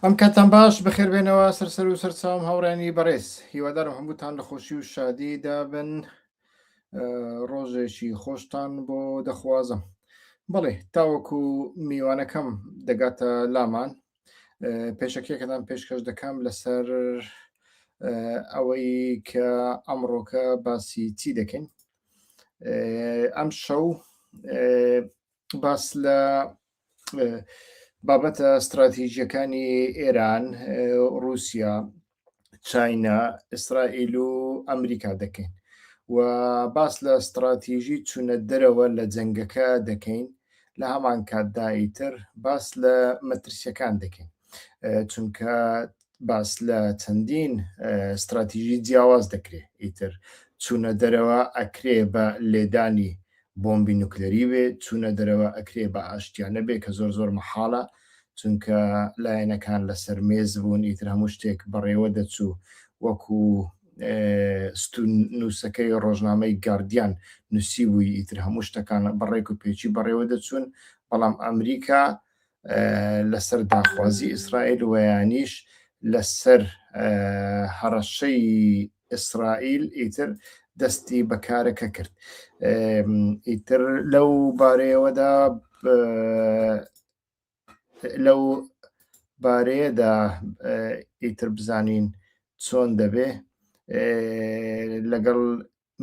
ئەم کاتان باش بەخێربێنەوە سەرسەر و سەرچاوم هاوڕێنی بەڕێز هیوادارم هەمووتان لە خۆشی و شادی دابن ڕۆژێکی خۆشتان بۆ دەخوازم. بەڵێ تاوەکو میوانەکەم دەگاتە لامان پێشەکێکتان پێشکەش دەکەم لەسەر ئەوەی کە ئەمڕۆکە باسی چی دەکەین. ئەم شەو باس لە بابەتە استراتیژیەکانی ئێران، رووسیا، چاینا، ئیسرائیل و ئەمریکا دەکەین و باس لە استراتیژی چوونە دەرەوە لە جەنگەکە دەکەین. لە هەمان کاتدا ئیتر باس لە مەترسیەکان دەکەین، چونکە باس لە چەندین استراتیژی جیاواز دەکرێت. ئیتر چوونە دەرەوە ئەکرێ بە لێدانی بۆمبی نوکلەری بێ، چوونە دەرەوە ئەکرێ بە ئاشتیانە بێ کە زۆر مەحاڵە، چونکە لایەنەکان لەسەر مێز بوون. ئیتر هەموو شتێک بەڕێوە دەچوو، وەکو نووسەکەی ڕۆژنامەی گاردیان نووسی بووی، ئیتر هەموو شتەکان بەڕێک و پێچی بەڕێوە دەچوون. بەڵام ئەمریکا لەسەر داخوازی ئیسرائیل وەیانیش لەسەر هەڕەشەی ئیسرائیل ئیتر دەستی بەکارەکە کرد. ئیتر لەو بارەیەوەدا لەو بارەیەدا ئیتر بزانین چۆن دەبێ لەگەڵ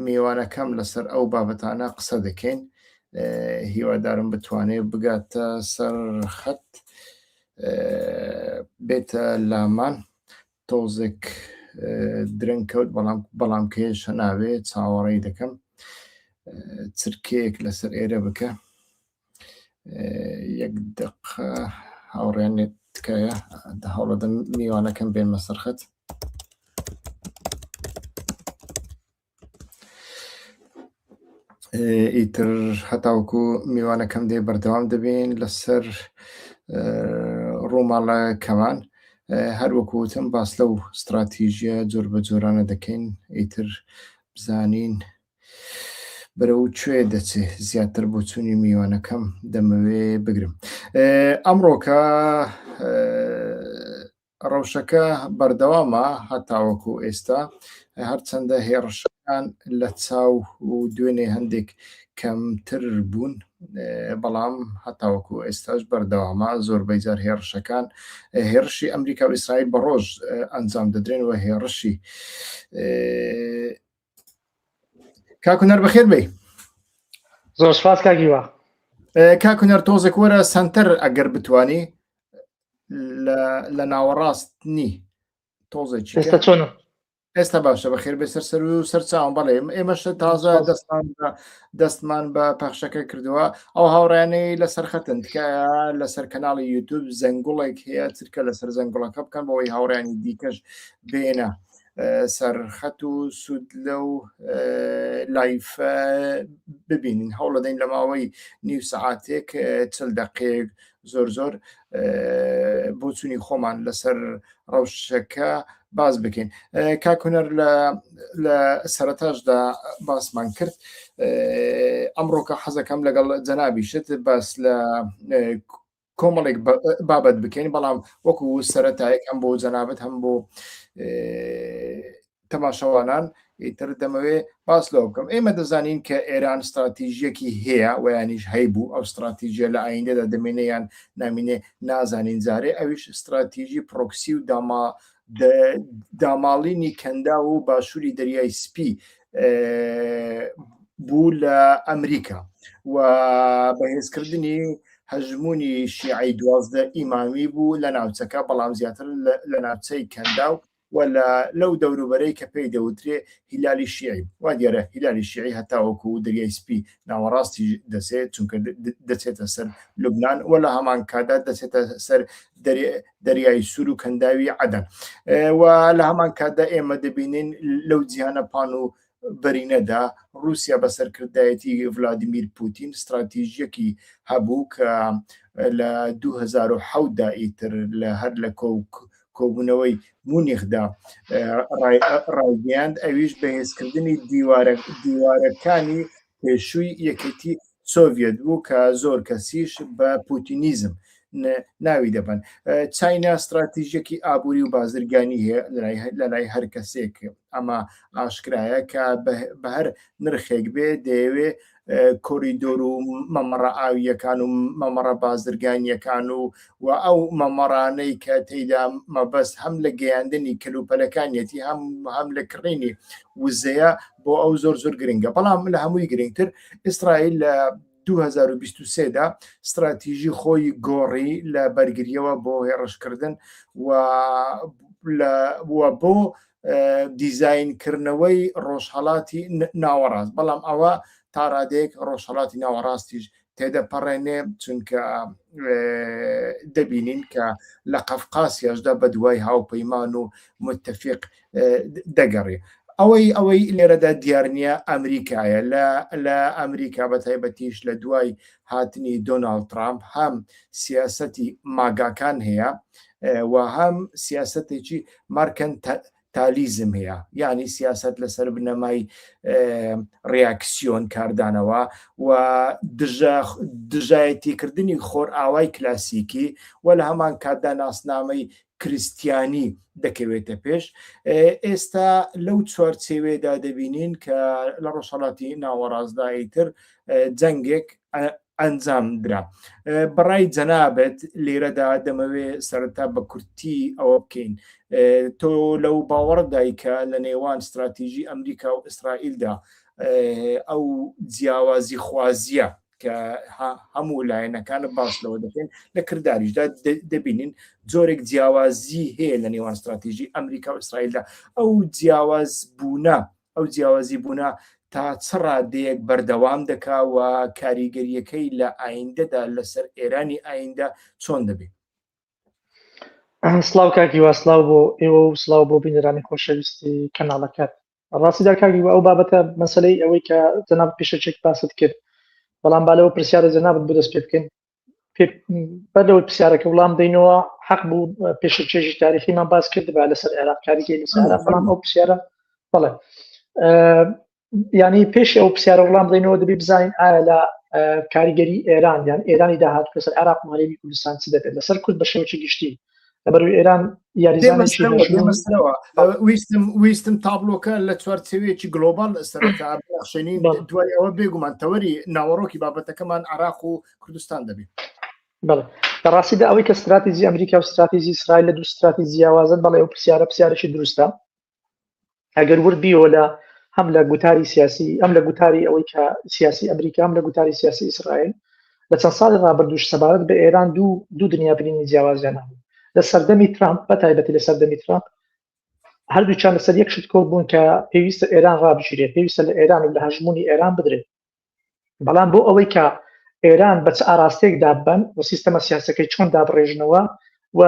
میوانەکەم لەسەر ئەو بابەتانە قسە دەکەین. هیوادارم بتوانێت بگاتە سەر خەت بێتە لامان. تۆزێک درەنگ کەوت بەڵام کێشە ناوێت، چاوەڕێی دەکەم چرکەیەک لەسەر ئێرە بکە. یەک دقە هاوڕێنێت تکایە هەوڵەدەم میوانەکەم بێنمە سەر خەت. ئیتر هەتاوەکو میوانەکەم دێ بەردەوام دەبین لەسەر ڕووماڵەکەمان. هەروەکوتم باس لەو استراتیژیە جۆر بە جۆرانە دەکەین، ئیتر بزانین بەرەو کوێ دەچێ. زیاتر بۆ چوونی میوانەکەم دەمەوێ بگرم. ئەمڕۆکە ڕەوشەکە بەردەوامە هەتاوەکو ئێستا، هەرچەندە هێرشەکان لە چاو و دوێنێ هەندێک کەمتر بوون، بەڵام هەتاوەکو ئێستاش بەردەوامە. زۆربەی جار هێرشی ئەمریکا و ئیسرائیل بە ڕۆژ ئەنجام دەدرێن و هێرشی کاکونەر بەخێر بێ. زۆر سپاس کاکیوە. کاکونەر تۆزێک وەرە سنتەر ئەگەر بتوانی لە ناوەڕاستنی تۆزێکی ئێستا چۆنە؟ ئێستا باشە بەخێر بێ سەر و سەرچاوم. بەڵێ ئێمەش تازە دەستمان بە پەخشەکە کردووە. ئەو هاوڕێنەی لەسەر خەتن تکایە لەسەر کەناڵی یوتیوب زەنگوڵێک هەیە، چرکە لەسەر زەنگوڵەکە بکەن بەوەی هاوڕێنی دیکەش بێنە سەرخەت و سوود لەو لایف ببینین. هەوڵ دەین لە ماوەی نیو سەعاتێک 40 دقیقەیەک زۆر بۆ چوونی خۆمان لەسەر ڕەوشەکە باز بکەین. کاکونەر لە سەرەتاشدا باسمان کرد. ئەمڕۆکە حەزەکەم لەگەڵ جەنابیشت باس لە کۆمەڵێک بابەت بکەین، بەڵام وەکو سەرەتایەک هەم بۆ جەنابەت هەم بۆ تەماشەوانان ئیتر دەمەوێ باس لەوە بکەم. ئێمە دەزانین کە ئێران استراتیژیەکی هەیە و یانیش هەیبوو. ئەو استراتیژیە لە ئایندەدا دەمێنێ یان نامینێ نازانین. جارێ ئەویش استراتیژی پرۆکسی و داماڵینی کەندا و باشووری دەریای سپی بوو لە ئەمریکا و بەهێزکردنی هەژمونی شیعی 12 ئیمامی بوو لە ناوچەکە، بەڵام زیاتر لە ناوچەی کەندا و لەو دەوروبەرەی کە پێی دەوترێ هیلالی شیعی. وا دیارە هیلالی شیعی هەتاوەکو دەریای سپی ناوەڕاستی دەچێت، چونکە دەچێتە سەر لوبنان و لە هەمان کادا دەچێتە سەر دەریای سوور و کەنداوی عەدەن. و لە هەمان کاتدا ئێمە دەبینین لەو جیهانە پان و بەرینەدا رووسیا بە سەرکردایەتی ڤلادیمیر پوتین استراتیژیەکی هەبوو کە لە 2007دا ئیتر هەر لە کۆبوونەوەی مونیخدا ڕایگەیاند. ئەویش بەهێزکردنی دیوارەکانی پێشووی یەکێتی سۆڤیەت بوو کە زۆر کەسیش بە پوتینیزم ناوی دەبن. چاینا استراتیژیەکی ئابووری و بازرگانی هەیە لە لای هەر کەسێک ئەمە ئاشکرایە کە بە هەر نرخێک بێ دەیەوێ کۆریدۆر و مەمەڕە ئاویەکان و مەمەڕە بازرگانیەکان و ئەو مەمەڕانەی کە تێیدا مەبەست هەم لە گەیاندنی کەلوپەلەکانیەتی هەم لە کڕینی وزەیە بۆ ئەو زۆر گرنگە. بەڵام لە هەمووی گرنگتر ئیسرائیل لە 2023دا استراتیژی خۆی گۆڕی لە بەرگریەوە بۆ هێڕشکردن و بۆ دیزاینکردنەوەی ڕۆژهەڵاتی ناوەڕاست. بەڵام ئەوە تا ڕادێک ڕۆژهەڵاتی ناوەڕاستیش تێدەپەڕێنێ، چونکە دەبینین کە لە قەفقاسیاشدا بە دوای هاوپەیمان و متتەفیق دەگەڕێ. ئەوەی لێرەدا دیار نییە ئەمریکایە. لە ئەمریکا بە تایبەتیش لە دوای هاتنی دۆناڵد ترامپ هەم سیاسەتی ماگاکان هەیە و هەم سیاسەتێکی مارکەنتالیزم هەیە، یعنی سیاست لەسەر بنەمای ڕیاکسیۆن کاردانەوە و دژایەتیکردنی خۆر ئاوای کلاسیکی و لە هەمان کاتدا ناسنامەی کریسیانی دەکەوێتە پێش. ئێستا لەو چوارچێوێدا دەبینین کە لە ڕۆژهەڵاتی ناوەڕاستدا ئیتر جەنگێک ئەنجام درا. بەڕای جەنابەت لێرەدا دەمەوێ سەرەتا بە کورتی ئەوە بکەین. تۆ لەو باوەڕدای کە لە نێوان استراتیژی ئەمریکا و ئیسرائیلدا ئەو جیاوازی خوازیە کە هەموو لایەنەکانە باس لەوە دەکەن لە کرداریشدا دەبینین جۆرێک جیاوازی هەیە لە نێوان استراتیژی ئەمریکا و ئیسرائیلدا. ئەو جیاوازی بوونە تا چ ڕادەیەک بەردەوام دەکا و کاریگەریەکەی لە ئایندەدا لەسەر ئێرانی ئایندە چۆن دەبێت؟ سلااو کاکیوا، سلااو بۆ ئێوە و سلااو بۆ بینەرانی خۆشەویستی کەناڵەکەت. ڕاستیدا کاکیوا ئەو بابەتە مەسەلەی ئەوەی کە جەناب پێشەچێک باست کرد، بەڵام بالەوە پرسیارە جەنابەت بۆ دەست پێ بکەین. بەرەوەی پرسیارەکە وڵام دەینەوە حەق بوو پێشەچێژی تاریخیمان باس کرد با لەسەر عێراق کاریگەری لەسەر عێراق، بەڵام ئەو پرسیارە بەڵێ ینی پێش ئەو پرسیارە وڵام دەینەوە دەبێ بزانین ئایا لە کاریگەری ئێران یان ئێرانی داهات لەسەر عێراق و هەرێمی کوردستان چ دەبێت لەسەر کورد بە شێوەیەکی گشتی لەبەروی ئێران یاریزانێکی ویستم تابلۆکە لە چوارچێوەیەکی گلۆبال سەرەتا بەخشێنین دوای ئەوە بێگومان تەوەری ناوەڕۆکی بابەتەکەمان عێراق و کوردستان دەبێت. بەڵێ بەڕاستیدا ئەوەی کە استراتیژی ئەمریکا و استراتیژی ئیسرائیل لە دوو استراتیژی جیاوازن، بەڵێ ئەو پرسیارێکی دروستە. ئەگەر وردبیەوە لە هەم لە گوتاری سیاسی ئەم لە گوتاری ئەوەی کە سیاسی ئەمریکا هەم لە گوتاری سیاسی ئیسرائیل لە چەند ساڵی ڕابردووش سەبارەت بە ئێران دوو دنیابینی جیاوازیان هەبوو. لە سەردەمی ترامپ بە تایبەتی لە سەردەمی ترامپ هەردووچیان لەسەر یەک شت کۆ بوون کە پێویستە ئێران ڕابژێرێت، پێویستە لە ئێران و لە هەژمونی ئێران بدرێت. بەڵام بۆ ئەوەی کە ئێران بە چ ئاراستەیەک دابن و سیستەمە سیاسەکەی چۆن دابڕێژنەوە و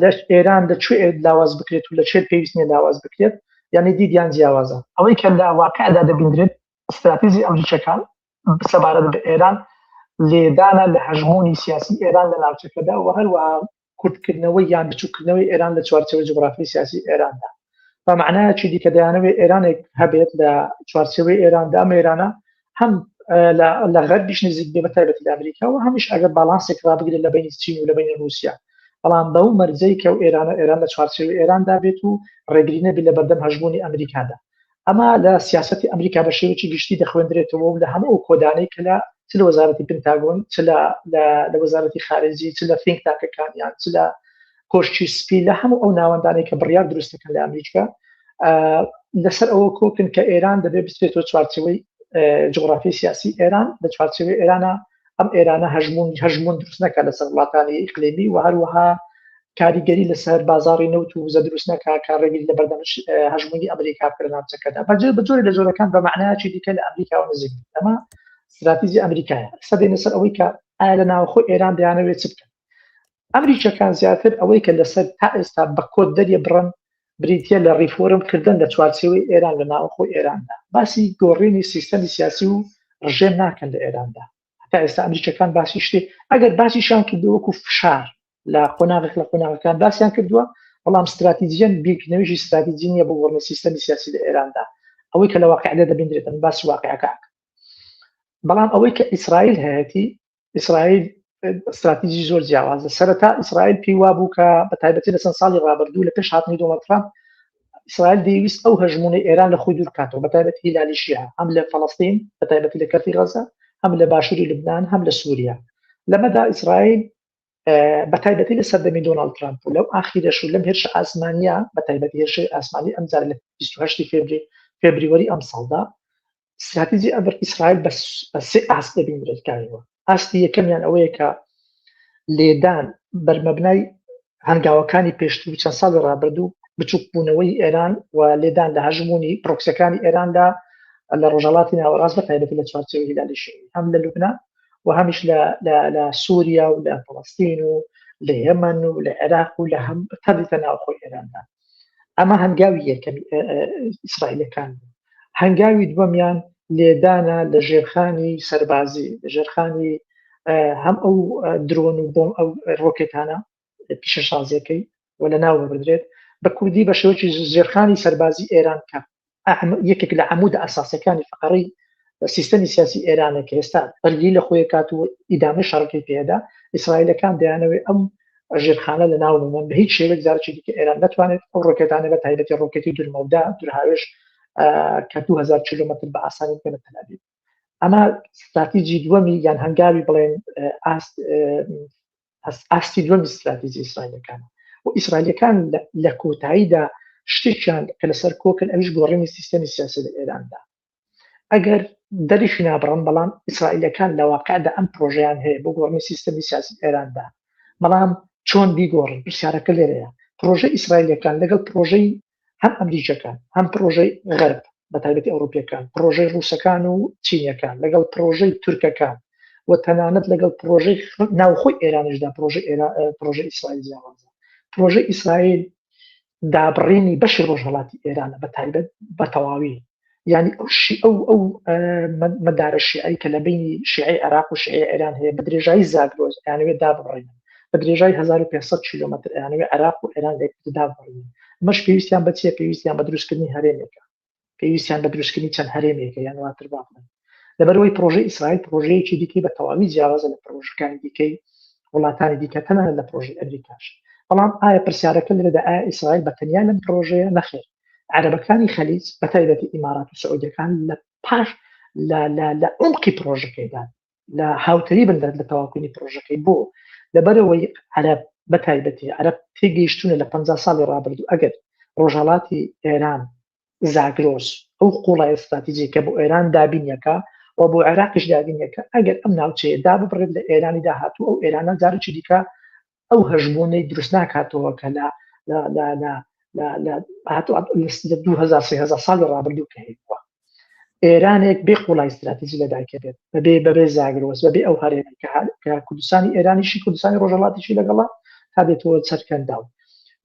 لە ئێران لەکوێ لاواز بکرێت و لەکوێ پێویست نیە لاواز بکرێت، یعنی دیدیان جیاوازە. ئەوەی کە لە واقعدا دەبینرێت استراتیژی ئەمریکیەکان سەبارەت بە ئێران لێدانە لە هەژمونی سیاسی ئێران لە ناوچەکەدا و هەروەها کورتکردنەوەی یان بچووکردنەوەی ئێران لە چوارچێوە جوغرافی سیاسی ئێراندا. بە معنایەکی دیکە دەیانەوێت ئێرانێک هەبێت لە چوارچێوەی ئێراندا، ئەم ئێرانە هەم لە غەربیش نزیک بێ بە تایبەتی لە ئەمریکا و هەمیش ئەگەر باڵانسێک ڕابگرێت لە بینی چین و لە بینی رووسیا، بەڵام بەو مەرجەی کە ئێران لە چوارچێوەی ئێراندا بێت و ڕێگرینە بێت لە بەردەم هەژمونی ئەمریکادا. ئەمە لە سیاسەتی ئەمریکا بە شێوەیەکی گشتی دەخوێندرێتەوە و لە هەموو ئەو کۆدانەی کە چ لە وەزارەتی پنتاگۆن، چ لە وەزارەتی خارجی، چ لە think تاکەکان یان چ لە کۆشتی سپی، لە هەموو ئەو ناوەندانەی کە بڕیار دروستەکەن لە ئەمریکا لەسەر ئەوە کۆکن کە ئێران دەبێت بچێتەوە چوارچێوەی جغرافی سیاسی ئێران. لە چوارچێوەی ئێرانە ئەم ئێرانە هەژمون دروست نەکات لەسەر وڵاتانی ئیقلیمی و هەروەها کاریگەری لەسەر بازاڕی نەوت و وزە دروست نەکات کە ڕێگری لە بەردەم هەژمونی ئەمریکا بکرێت ناوچەکەدا. بە جۆرێک لە جۆرەکان بە معنایەکی دیکە لە ئەمریکا و نزیک. ئەمە استراتیژی ئەمریکایە. سەدەینە سەر ئەوەی کە ئایا لە ناوخۆ ئێران دەیانەوێت چ بکەن. ئەمریکیەکان زیاتر ئەوەی کە لەسەر تا ئێستا بە کۆد دەریە بڕن بریتە لە ڕیفۆرم کردن لە چوارچێوەی ئێران لە ناوخۆ ئێراندا، باسی گۆڕینی سیستەمی سیاسی و ڕژێم ناکەن لە ئێراندا. هەتا ئێستا ئەمریکیەکان باسی شتێ ئەگەر باسیشان کردو وەکو فشار لە قۆناغەکان باسییان کردووە، بەڵام استراتیژیان بیرکردنەوەیشی استراتیژی نیە بۆ گۆڕنی سیستەمی سیاسی لە ئێراندا، ئەوەی کە لە واقعدا دەبینرێتن باسی واقعەکە. بەڵام ئەوەی کە ئیسرائیل هەیەی، ئیسرائیل استراتیژی زۆر جیاوازە. سەرەتا ئیسرائیل پێی وابوو کە بە تایبەتی لە چەند ساڵی ڕابردوو لە پێش هاتنی دۆناڵد ترامپ ئیسرائیل دەیویست ئەو هەژمونەی ئێران لە خۆی دوور بکاتەوە، بە تایبەتی هیلالی شیعە، هەم لە فەڵەستین بە تایبەتی لە کەرتی غەزە، هەم لە باشووری لوبنان، هەم لە سووریا. لەمەدا ئیسرائیل بە تایبەتی لە سەردەمی دۆناڵد ترامپ و لەو ئاخیرەش و لەم هێرشە ئاسمانیە بە تایبەتی هێرشەی ئاسمانی ئەمجار لە 28 فێبریوەری ئەم ساڵدا استراتیژی ئیسرائیل بە سێ ئاست دەبینرێتکاریەوە. ئاستی یەکەمیان ئەوەیە کە لێدان بەرمەبنای هەنگاوەکانی پێشتر چەند ساڵی ڕابردوو بچووک بوونەوەی ئێران و لێدان لە هەژمونی پرۆکسیەکانی ئێران لە ڕۆژهەڵاتی ناوەڕاست بە تایبەتی لە چوارچێوەی هیلالی شیعی، هەم لە لوبنان و هەمیش لە سووریا و لە فەڵەستین و لە یەمەن و لە عێراق و لە هەم تەبیتە ناوخۆی ئێراندا. ئەمە هەنگاوی یەکەمی ئیسرائیلەکان بوو. هەنگاوی دووەمیان لێدانە لە ژێرخانی سەربازی، لە ژێرخانی هەم ئەو درۆن و بۆم ئەو ڕۆکێتانە پیشە شازیەکەی و لە ناو ببردرێت بە کوردی بە شێوەیەکی ژێرخانی سەربازی ئێران کە یەکێک لە عەمودە ئەساسیەکانی فقڕی سیستەمی سیاسی ئێرانە کە ئێستا بەرگری لە خۆی کات و ئیدامەی شەڕەکەی پێدا، ئیسرائیلەکان دەیانەوێت ئەم ژێرخانە لە ناو ببن بە هیچ شێوەیەک جارێکی دیکە ئێران ناتوانێت ئەو ڕۆکێتانە بە تایبەتی ڕۆکێتی دوورمەودا دوورهاوێش کە 2000 کیلۆمەتر بە ئاسانی بکەنە تەل‌ئەڤیڤ. ئەمە استراتیژی دووەمی یان هەنگاوی بڵێن ئاستی دووەمی استراتیژی ئیسرائیلەکانە. و ئیسرائیلەکان لە کۆتاییدا شتێکیان کە لەسەر کۆکن ئەویش گۆڕینی سیستەمی سیاسی لە ئێراندا. ئەگەر دەریشی نابڕن، بەڵام ئیسرائیلەکان لە واقعدا ئەم پرۆژەیان هەیە بۆ گۆڕینی سیستەمی سیاسی ئێراندا، بەڵام چۆن بیگۆڕن پرسیارەکە لێرەیە. پرۆژەی ئیسرائیلەکان لەگەڵ پرۆژەی هەم ئەمریکەکان، هەم پرۆژەی غەرب بە تایبەتی ئەوروپیەکان، پرۆژەی ڕووسەکان و چینیەکان، لەگەڵ پرۆژەی تورکەکان و تەنانەت لەگەڵ پرۆژەی ناوخۆی ئێرانشدا پرۆژەی ئیسرائیل جیاوازە. پرۆژەی ئیسرائیل دابڕینی بەشی ڕۆژهەڵاتی ئێرانە بە تایبەت بە تەواوی، یعنی ئەو مەدارە شیعی کە لە بینی شیعی عێراق و شیعی ئێران هەیە بە درێژایی زاگرۆز ئەیانەوێت دابڕێنن، بە درێژایی 1500 کیلۆمەتر ئەیانەوێت عێراق و ئێران لەیەکتر دابڕێنن. مەش پێویستیان بە چیە؟ پێویستیان بە دروستکردنی هەرێمێکە، پێویستیان بە دروستکردنی چەند هەرێمێکە یان واتر باڵێن. لەبەرەوەی پرۆژەی ئیسرائیل پرۆژەیەکی دیکەی بە تەواوی جیاوازە لە پرۆژەکانی دیکەی وڵاتانی دیکە، تەنانەت لە پرۆژەی ئەمریکاش. بەڵام ئایا پرسیارەکە لێرەدا ئایا ئیسرائیل بەتەنیا لەم پرۆژەیە؟ نەخێر. عەرەبەکانی خەلیج بە تایبەتی ئیمارات و سعودیەکان لە پاش لە عمقی پرۆژەکەیدا لە هاوتەری بن لە تەواوکردنی پرۆژەکەی بۆ لەبەرەوەی عەرەب بە تایبەتی عەرەب تێگەیشتونە لە 50 ساڵی ڕابردوو ئەگەر ڕۆژهەڵاتی ئێران زاگرۆس ئەو قوڵای استراتیژی کە بۆ ئێران دابینیەکە و بۆ عێراقیش دابینیەکە، ئەگەر ئەم ناوچەیە داببڕێت لە ئێرانی داهاتوو، ئەو ئێرانە جارێکی دیکە ئەو هەژمونەی دروست ناکاتەوە کە لە 2000 ساڵی ڕابردوو کە هەیەوە. ئێرانێک بێ قوڵای استراتیژی لەدایکە بێت بەبێ زاگرۆس، بەبێ ئەو هەرێمی کە کوردستانی ئێرانیشی کوردستانی ڕۆژهەڵاتیشی لەگەڵا تا دێتەوە سەرکەنداو.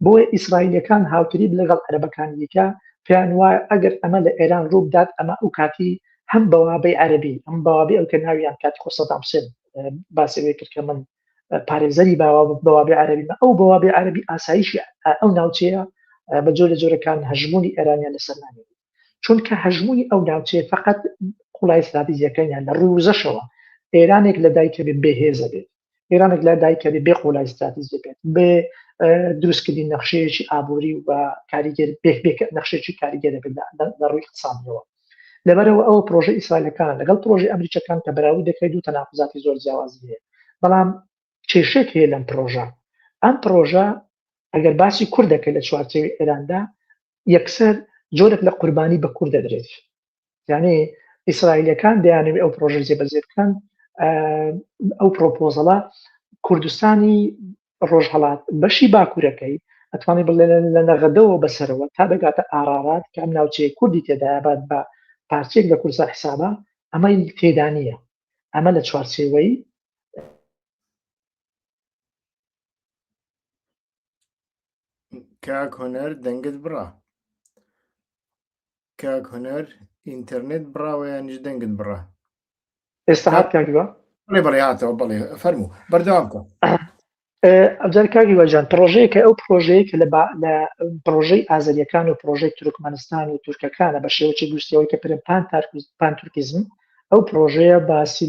بۆیە ئیسرائیلەکان هاوتەری لەگەڵ عەرەبەکانی دیکە پێیان وایە ئەگەر ئەمە لە ئێران ڕوو بدات، ئەمە ئەو کاتی هەم بەوابەی عەرەبی، هەم بەوابەی ئەو کە ناویان کاتی خۆ سەدام حوسێن باسێ کرد کە من پارێزەری بەوابەی عەرەبی، ئەو بەوابەی عەرەبی ئاسایشی ئەو ناوچەیە بە جۆرەکان هەژمونی ئێرانیان لەسەر نامێت، چونکە هەژمونی ئەو ناوچەیە فقط قوڵای استراتیژیەکەیان لە ڕووزەشەوە ئێرانێک لەدایکە بێت بێهێزە بێت، ئێرانێک لەدایکە بێ قوڵای استراتیژی بێت، بێ دروستکردنی نەخشەیەکی ئابووری و کاریگەر نەخشەیەکی کاریگەرە بێت لە ڕووی اقتصادیەوە. لەبەرەوە ئەو پرۆژە ئیسرائیلەکان لەگەڵ پرۆژەی ئەمریکەکان کە بەراورد دەکرێت و تەناقوزاتی زۆر جیاوازی هەیە، بەڵام کێشەیەک هەیە لەم پرۆژە. ئەم پرۆژە ئەگەر باسی کورد دەکەێت لە چوارچێوەی ئێراندا، یەکسەر جۆرێک لە قوربانی بە کورد دەدرێت. یعنی ئیسرائیلەکان دەیانەوێت ئەو پرۆژە جێبەجێ بکەن، ئەو پرۆپۆزەڵە کوردستانی ڕۆژهەڵات بەشی باکوورەکەی ئەتوانێت بڵێن لە نەغەدەوە بەسەرەوە تا دەگاتە ئارارات کە ئەم ناوچەیە کوردی تێدایابات بە پارچێک لە کوردستان حسابە، ئەمە تێدا نییە. ئەمە لە چوارچێوەی کاک هونەر دەنگت بڕا، کاک هونەر ئینتەرنێت بڕاوە یانیش دەنگت بڕا؟ ئێستا هات کاکیوە؟ بەڵێ هاتەوە، بەڵێ فەرموو بەردەوام کە. ئەبجار کاکی وەجان پرۆژەیەکە ئەو پرۆژەیە کە لە پرۆژەی ئازەریەکان و پرۆژەی تورکمەنستان و تورکەکانە بە شێوەیەکی گوستیەوەی کە پێن پان تورکیزم، ئەو پرۆژەیە باسی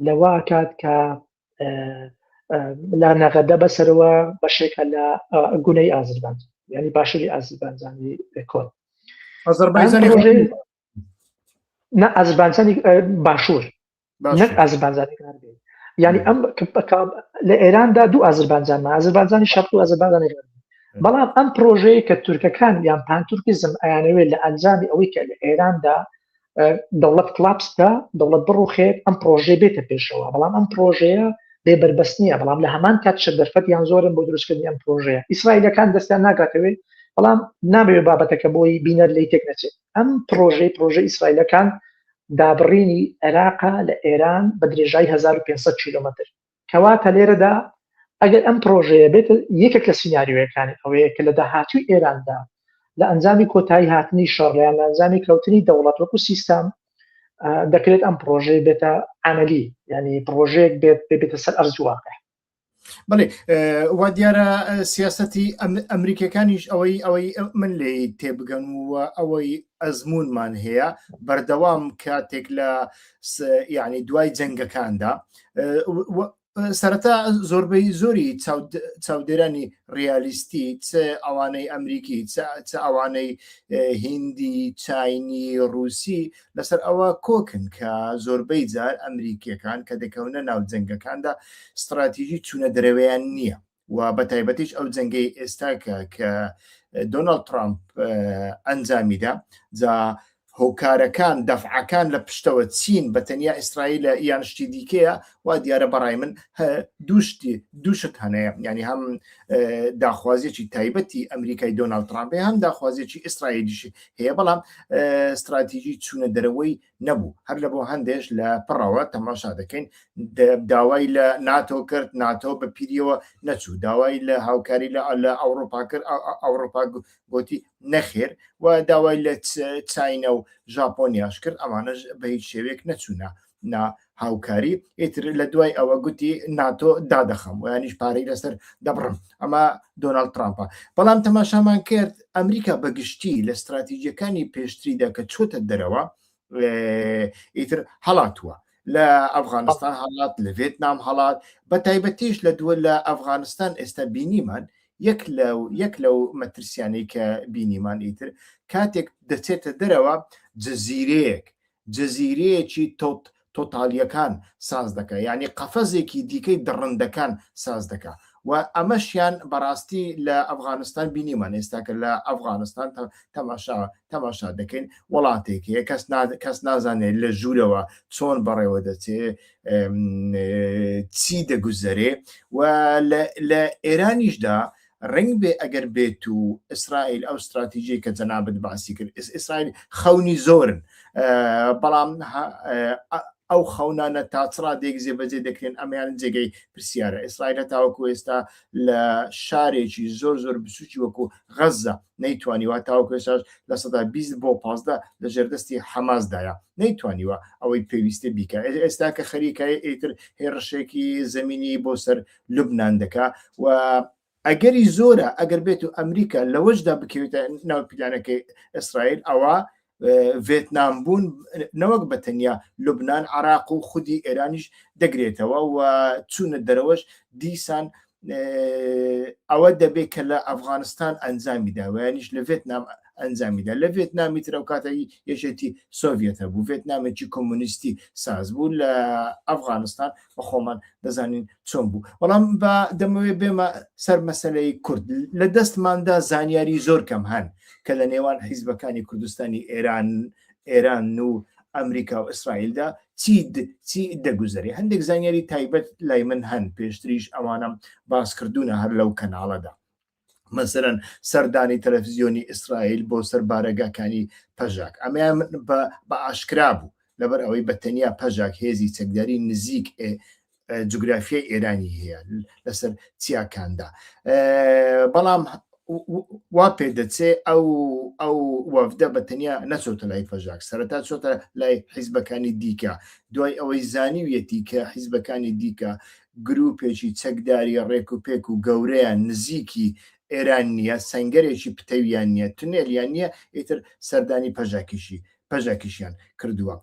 لەوا کات کە لە نەغەدە بەسەرەوە بەشێکە لە گونەی ئازربایجان، یعنی باشووری ئازربایجانی کۆن. نه ئازربایجانی باشوور، نەک ئازربایجانی غەربی. یعنی ئەم لە ئێراندا دوو ئازربایجانمە، ئازربایجانی شەرق و ئازربایجانی غەربی. بەڵام ئەم پرۆژەیە کە تورکەکان یان پانتورکیزم ئەیانەوێت لە ئەنجامی ئەوەی کە لە ئێراندا دەوڵەت کلاپسکە، دەوڵەت بڕوخێت ئەم پرۆژەی بێتە پێشەوە، بەڵام ئەم پرۆژەیە بێبەربەست نییە، بەڵام لە هەمان کات دەرفەتیان زۆرن بۆ دروستکردنی ئەم پرۆژەیە. ئیسرائیلەکان دەستیان ناکاتەوەی، بەڵام نامەوێت بابەتەکە بۆی بینەر لی تێک نەچێت. ئەم پرۆژە ئیسرائیلەکان دابڕینی عێراقا لە ئێران بە درێژای 1500 کیلۆمەتر، کەواتە لێرەدا ئەگەر ئەم پرۆژەیە بێت یەکێک لە سیناریۆیەکانی ئەوەیە کە لە داهاتووی ئێراندا لە ئەنجامی کۆتایی هاتنی شەڕیان لە ئەنجامی کەوتنی دەوڵەت وەکو سیستەم دەکرێت ئەم پرۆژەی بێتە عملی، ینی پرۆژەیەک بێتە سەر ئەرز واقع. بڵێ وا دیارە سیاسەتی ئەمریکەکانیش ئەوەی من لێ تێبگەن و ئەوەی ئەزمونمان هەیە بەردەوام کاتێک لە یعنی دوای جەنگەکاندا سەرەتا زۆربەی زۆری چاودێرانی ڕیالیستی چ ئەوانەی ئەمریکی چ ئەوانەی هیندی چاینی ڕووسی لەسەر ئەوە کۆکن کە زۆربەی جار ئەمریکیەکان کە دەکەونە ناو جەنگەکاندا استراتیژی چوونە دەرەوەیان نییە و بە تایبەتیش ئەو جەنگەی ئێستاکە کە دۆناڵد ترامپ ئەنجامیدا جا هۆکارەکان دەفعەکان لە پشتەوە چین بە تەنیا ئیسرائیل یان شتی دیکەیە وا دیارە بەڕای من دووشت هەنەیە، ینی هەم داخوازیێکی تایبەتی ئەمریکای دۆناڵد ترامپی هەم داخوازیێکی ئیسرائیلیشی هەیە، بەڵام استراتیژی چوونە دەرەوەی نەبوو. هەر لە بۆ هەندێش لە پڕەوە تەماشا دەکەین داوای لە ناتۆ کرد، ناتۆ بە پیریەوە نەچوو، داوای لە هاوکاری لە ئەوروپا کرد، ئەوروپا گوتی نەخێر، و داوای لە چاینە و ژاپۆنیاش کرد، ئەمانەش بە هیچ شێوێک نەچوونە نا هاوکاری. ئیتر لە دوای ئەوە گوتی ناتۆ دادەخەم و یانیش پارەی لەسەر دەبڕم، ئەمە دۆناڵد ترامپە. بەڵام تەماشامان کرد ئەمریکا بەگشتی لە استراتیژیەکانی پێشتریدا کە چۆتە دەرەوە ئیتر هەڵاتووە، لە ئەفغانستان هەڵات، لە ڤێتنام هەڵات، بە تایبەتیش لە دووە لە ئەفغانستان ئێستا بینیمان یەک لەو مەترسیانەی کە بینیمان ئیتر کاتێک دەچێتە دەرەوە جەزیرەیەکی تۆتالیەکان ساز دەکە، یعنی قەفەزێکی دیکەی دڕندەکان ساز دەکە، و ئەمەشیان بەڕاستی لە ئەفغانستان بینیمان ئێستا کە لە ئەفغانستان تەماشا دەکەین وڵاتێکی کەس نازانێت لە ژوورەوە چۆن بەڕێوە دەچێت چی دەگوزەرێ، و لە ئێرانیشدا ڕنگ بێ ئەگەر بێت و ئیسرائیل ئەو استراتیژی کە جەنابەت باسی کرد، ئیسرائیل خەونی زۆرن، بەڵام ئەو خەونانە تا چڕادێک جێبەجێ دەکرێن، ئەمەیان جێگەی پرسیارە. ئیسرائیلە تاوەکو ئێستا لە شارێکی زۆر بسووکی وەکو غەزە نەیتوانیوە تاوەکو ێستاش لە سەدا 20 بۆ 15 لە ژێردەستی حەماسدایە نەیتوانیوە ئەوەی پێویستە بیکە. ئێستا کە خەریکای ئیتر هێرشێکی زەمینی بۆ سەر لوبنان دەکا، و ئەگەری زۆرە ئەگەر بێت و ئەمریکا لەوەشدا بکەوێتە ناو پیلانەکەی ئیسرائیل، ئەوە ڤێتنام بوون نەوەک بە تەنیا لوبنان، عراق و خودی ئێرانیش دەگرێتەوە، و چوونە دەرەوەش دیسان ئەوە دەبێت کە لە ئەفغانستان ئەنجامیدا و یانیش لە ڤێتنام ئەنجامیدا. لە ڤێتنامی ترە و کاتەی یەشێتی سۆڤێتە بوو، ڤێتنامێکی کۆمونیستی ساز بوو، لە ئەفغانستان بە خۆمان دەزانین چۆن بوو. بەڵام دەمەوێت بێمە سەر مەسەلەی کورد. لە دەستماندا زانیاری زۆر کەم هەن کە لە نێوان حیزبەکانی کوردستانی ئێران و ئەمریکا و ئیسرائیلدا چی دەگوزەری. هەندێک زانیاری تایبەت لای من هەن، پێشتریش ئەوانم باسکردوونە هەر لەو کەناڵەدا. مەسەرەن سەردانی تەلەڤیزیۆنی ئیسرائیل بۆ سەر بارەگاکانی پەژاک، ئەمەیان بە ئاشکرا بوو لەبەر ئەوەی بە تەنیا پەژاک هێزی چەکداری نزیک جوگرافیای ئێرانی هەیە لەسەر چیاکاندا. بەڵام وا پێ دەچێ ئەو وەفدە بە تەنیا نەچۆتە لای پەژاک، سەرەتا چۆتە لای حیزبەکانی دیکە، دوای ئەوەی زانیویەتی کە حیزبەکانی دیکە گروپێکی چەکداری ڕێک و پێک و گەورەیان نزیکی ئێران نییە، سەنگەرێکی پتەویان نییە، تونێلیان نییە، ئیتر سەردانی پەژاکیشیان کردووە.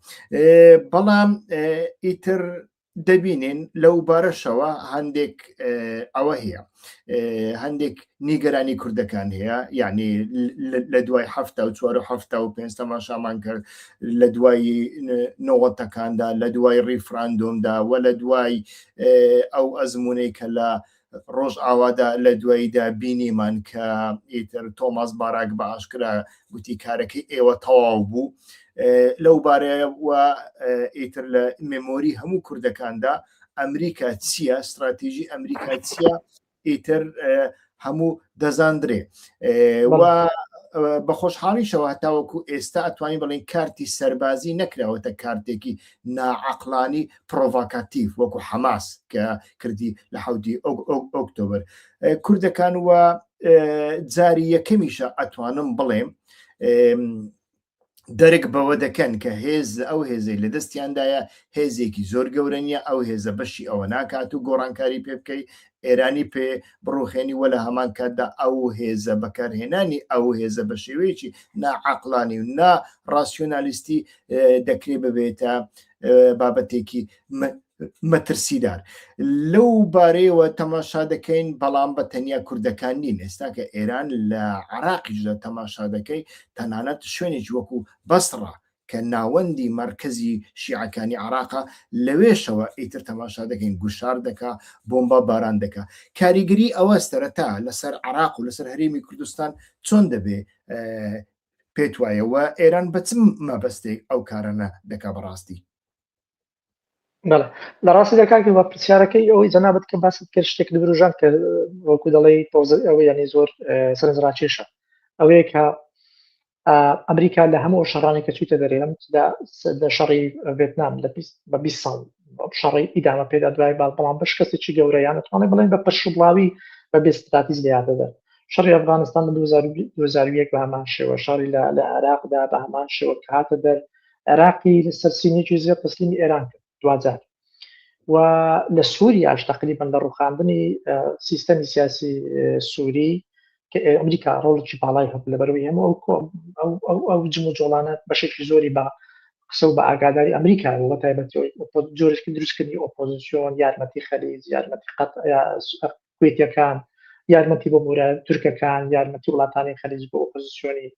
بەڵام ئیتر دەبینین لەو بارەشەوە هەندێک ئەوە هەیە هەندێک نیگەرانی کوردەکان هەیە یعنی لە دوای هەفتە و 4 تەماشامان کرد لە دوای نۆوەتەکاندا لە دوای ریفراندۆمدا و لە دوای ئەو ئەزمونەی کە لە ڕۆژ ئاوادا لە دواییدا بینیمان کە ئیتر تۆماس باراک بە ئاشکرا گوتی کارەکەی ئێوە تەواو بوو لەو بارەیەوە ئیتر لە مێمۆری هەموو کوردەکاندا ئەمریکا چییە استراتیژی ئەمریکا چییە ئیتر هەموو دەزاندرێ و بە خۆشحاڵیشەوە هەتاوەکو ئێستا ئەتوانین بڵین کارتی سەربازی نەکراوەتە کارتێکی ناعەقلانی پرۆڤاکاتیڤ وەکو حەماس کە کردی لە 7 ئۆکتۆبر کوردەکان وە جاری یەکەمیشە ئەتوانم بڵێم دەرک بەوە دەکەن کە هێز ئەو هێزەی لە دەستیاندایە هێزێکی زۆر گەورە نیە ئەو هێزە بەشی ئەوە ناکات و گۆڕانکاری پێ بکەی ئێرانی پێ بڕوخێنی وە لە هەمان کاتدا ئەو هێزە بەکارهێنانی ئەو هێزە بە شێوەیەکی ناعەقلانی و نا ڕاسیۆنالیستی دەکرێت ببێتە بابەتێکی مەترسیدار لەو بارەیەوە تەماشا دەکەین بەڵام بە تەنیا کوردەکان نین ئێستا کە ئێران لە عراقیش لە تەماشا دەکەی تەنانەت شوێنێکی وەکو بەسڕە کە ناوەندی مرکزی شیعەکانی عراقا لەوێشەوە ئیتر تەماشا دەکەین گوشار دەکا بۆمبە باران دەکا کاریگەری ئەوە سەرەتا لەسەر عراق و لەسەر هەرێمی کوردستان چۆن دەبێ پێت وایەوە ئێران بەچم مەبەستێک ئەو کارانە دەکا بەڕاستی بەڵێ لە ڕاستی دەکاکە بە پرسیارەکەی ئەوەی جەنابەت کە باست کرد شتێک دروژان کە وەکو دەڵێ ئەوە یعنی زۆر سەرنجڕاکێشە ئەوەیە کە ئەمریکا لە هەموو شەڕانی کە چووتە دەرێ لە شەڕی ڤێتنام بە 20 ساڵ شەڕی ئیدامە پێدا دوای بەڵام بە شکستێکی گەورەیان نتوانێت بڵێن بە پەشبڵاوی بە بێ استراتیژ لە یادەدە شەڕی ئەفغانستان لە 2001 بە هەمان شێوە شەڕی لە عێراقدا بە هەمان شێوە کە هاتە دەر عێراقی لەسەر سینێکی زیاد تەسلیمی ئێران کرد دوجار و لە سووریاش تقریبا لە ڕوخاندنی سیستەمی سیاسی سووری کە ئەمریکا ڕۆڵێکی باڵای هەبوو لەبەرەوەی هەموو ئەو جم و جۆڵانە بەشێکی زۆری بە قسە و بە ئاگاداری ئەمریکا بە تایبەتی جۆرێکی دروستکردنی ئۆپۆزیسیۆن یارمەتی خەلیج یارمەتی کوێتیەکان یارمەتی بۆ مورە تورکەکان یارمەتی وڵاتانی خەلیج بۆ ئۆپۆزیسیۆنی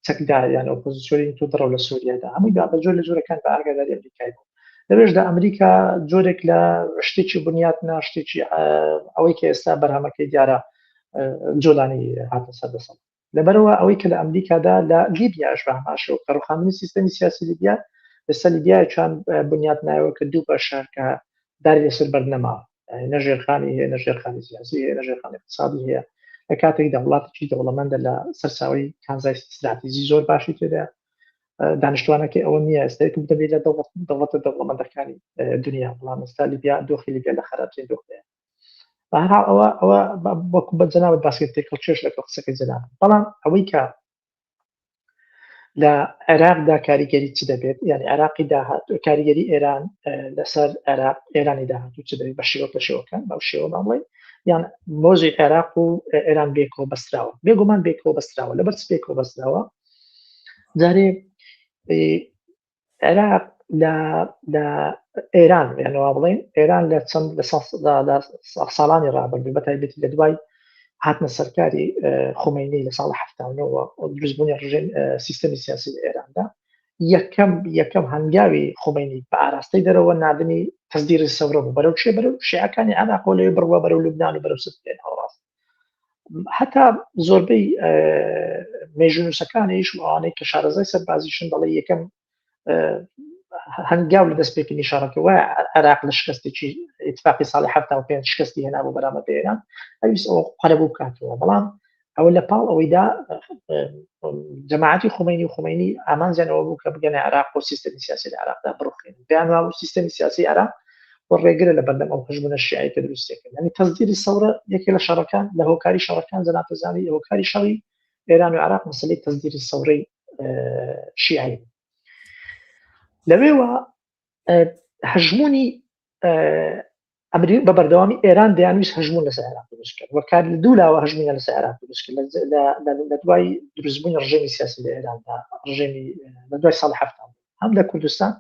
چەکدار یان ئۆپۆزیسیۆنی تو دڕەو لە سووریادا هەمووی بە جۆر لە جۆرەکان بە ئاگاداری ئەمریکای بوو لەوێشدا ئەمریکا جۆرێک لە شتێکی بنیاد ناشتێکی ئەوەی کە ئێستا بەرهەمەکەی دیارە جۆلانی هاتە سەردەسەڵ لەبەرەوە ئەوەی کە لە ئەمریکادا لە لیبیاش بە هەماشەوە کە ڕوخاندنی سیستەمی سیاسی لیبیا لەسەر لیبیای چۆن بنیاد نایەوە کە دوو بەشە کە داری لەسەر بەرنەما نەژێرخانی هەیە نەژێرخانی سیاسی هەیە نەژێرخانی اقتصادی هەیە لە کاتێکدا وڵاتێکی دەوڵەمەندە لە سەرچاوەی کانزای استراتیژی زۆر باشی تێدا دانیشتوانەکەی ئەوە نییە ئێستاێک دەبێت لە دەوڵەتە دەوڵەمەندەکانی دنیا بەڵام ئێستا لیبیا دۆخی لیبیا لە خراپترین دۆخەیە ئەوە وەکو بە جەنابەت باسکێت تێکەڵ چێش لە قسەکەی جەنابەت بەڵام ئەوەی کە لە عێراقدا کاریگەری چ دەبێت یعنی عێراقی داهات کاریگەری ئێران لەسەر عێراق ئێرانی داهاتوو چ دەبێت بە شێوە لە شێوەکان بەو شێوە بڵێ یان مۆزی عێراق و ئێران بێکەوە بەستراوە بێگومان بێکەوە بەستراوە لەبەر بێکەوە بەستراوە جارێ عێراق لە ئێران یانەوە بڵێن ئێران لە چەند لە ساڵانی ڕابردوو بە تایبەتی لە دوای هاتنە سەرکاری خۆمەینی لە ساڵ 79 دروستبوونی ڕژێم سیستەمی سیاسی لە ئێراندا یەکەم هەنگاوی خۆمەینی بە ئاراستەی دەرەوە نادنی تەزدیری سەورە بوو بەرەو چێ بەرەو شیعەکانی عێراق و لەوێ بڕوە بەرەو لوبنان و بەرەو سوریە هەڵاست هەتا زۆربەی مێژونوسەکانیش و ئەوانەی کە شارەزای سەربازیشن دەڵێ یەکەم هەنگاو لە دەستپێکردنی شارەکەوە عێراق لە شکستێکی ئیتفاقی ساڵی 75 شکستی هێنا بۆ بەرامبەر ئێران ئەویست ئەوە قەرەبوو بکاتەوە بەڵام ئەوە لە پاڵ ئەوەیدا جەماعەتی خۆمەینی ئامانجیانەوە بوو کە بگەنە عێراق بۆ سیستەمی سیاسی لە عێراقدا بڕوخێن بەیانوا و سیستەمی سیاسی عێراق بۆ ڕێگرە لە بەردەم ئەو هەژمونە شیعی کە دروستێکن یعنی تەزدیری سەورە یەکێک لە شەڕەکان لە هۆکاری شەڕەکان جەنابەزانی هۆکاری شەڕی ئێران و عێراق مەسەلەی تەزدیری سەورەی شیعی لەوێوە هەژمونی بە بەردەوامی ئێران دەیانویست هەژمون لەسەر عێراق دروست کرد وەکار لە دوولاوە هەژمونیان لەسەر عێراق دروست کرد لە دوای دروستبوونی ڕژێمی سیاسی لە ئێراندا ڕژێمی لە دوای ساڵی 70 هەم لە کوردستان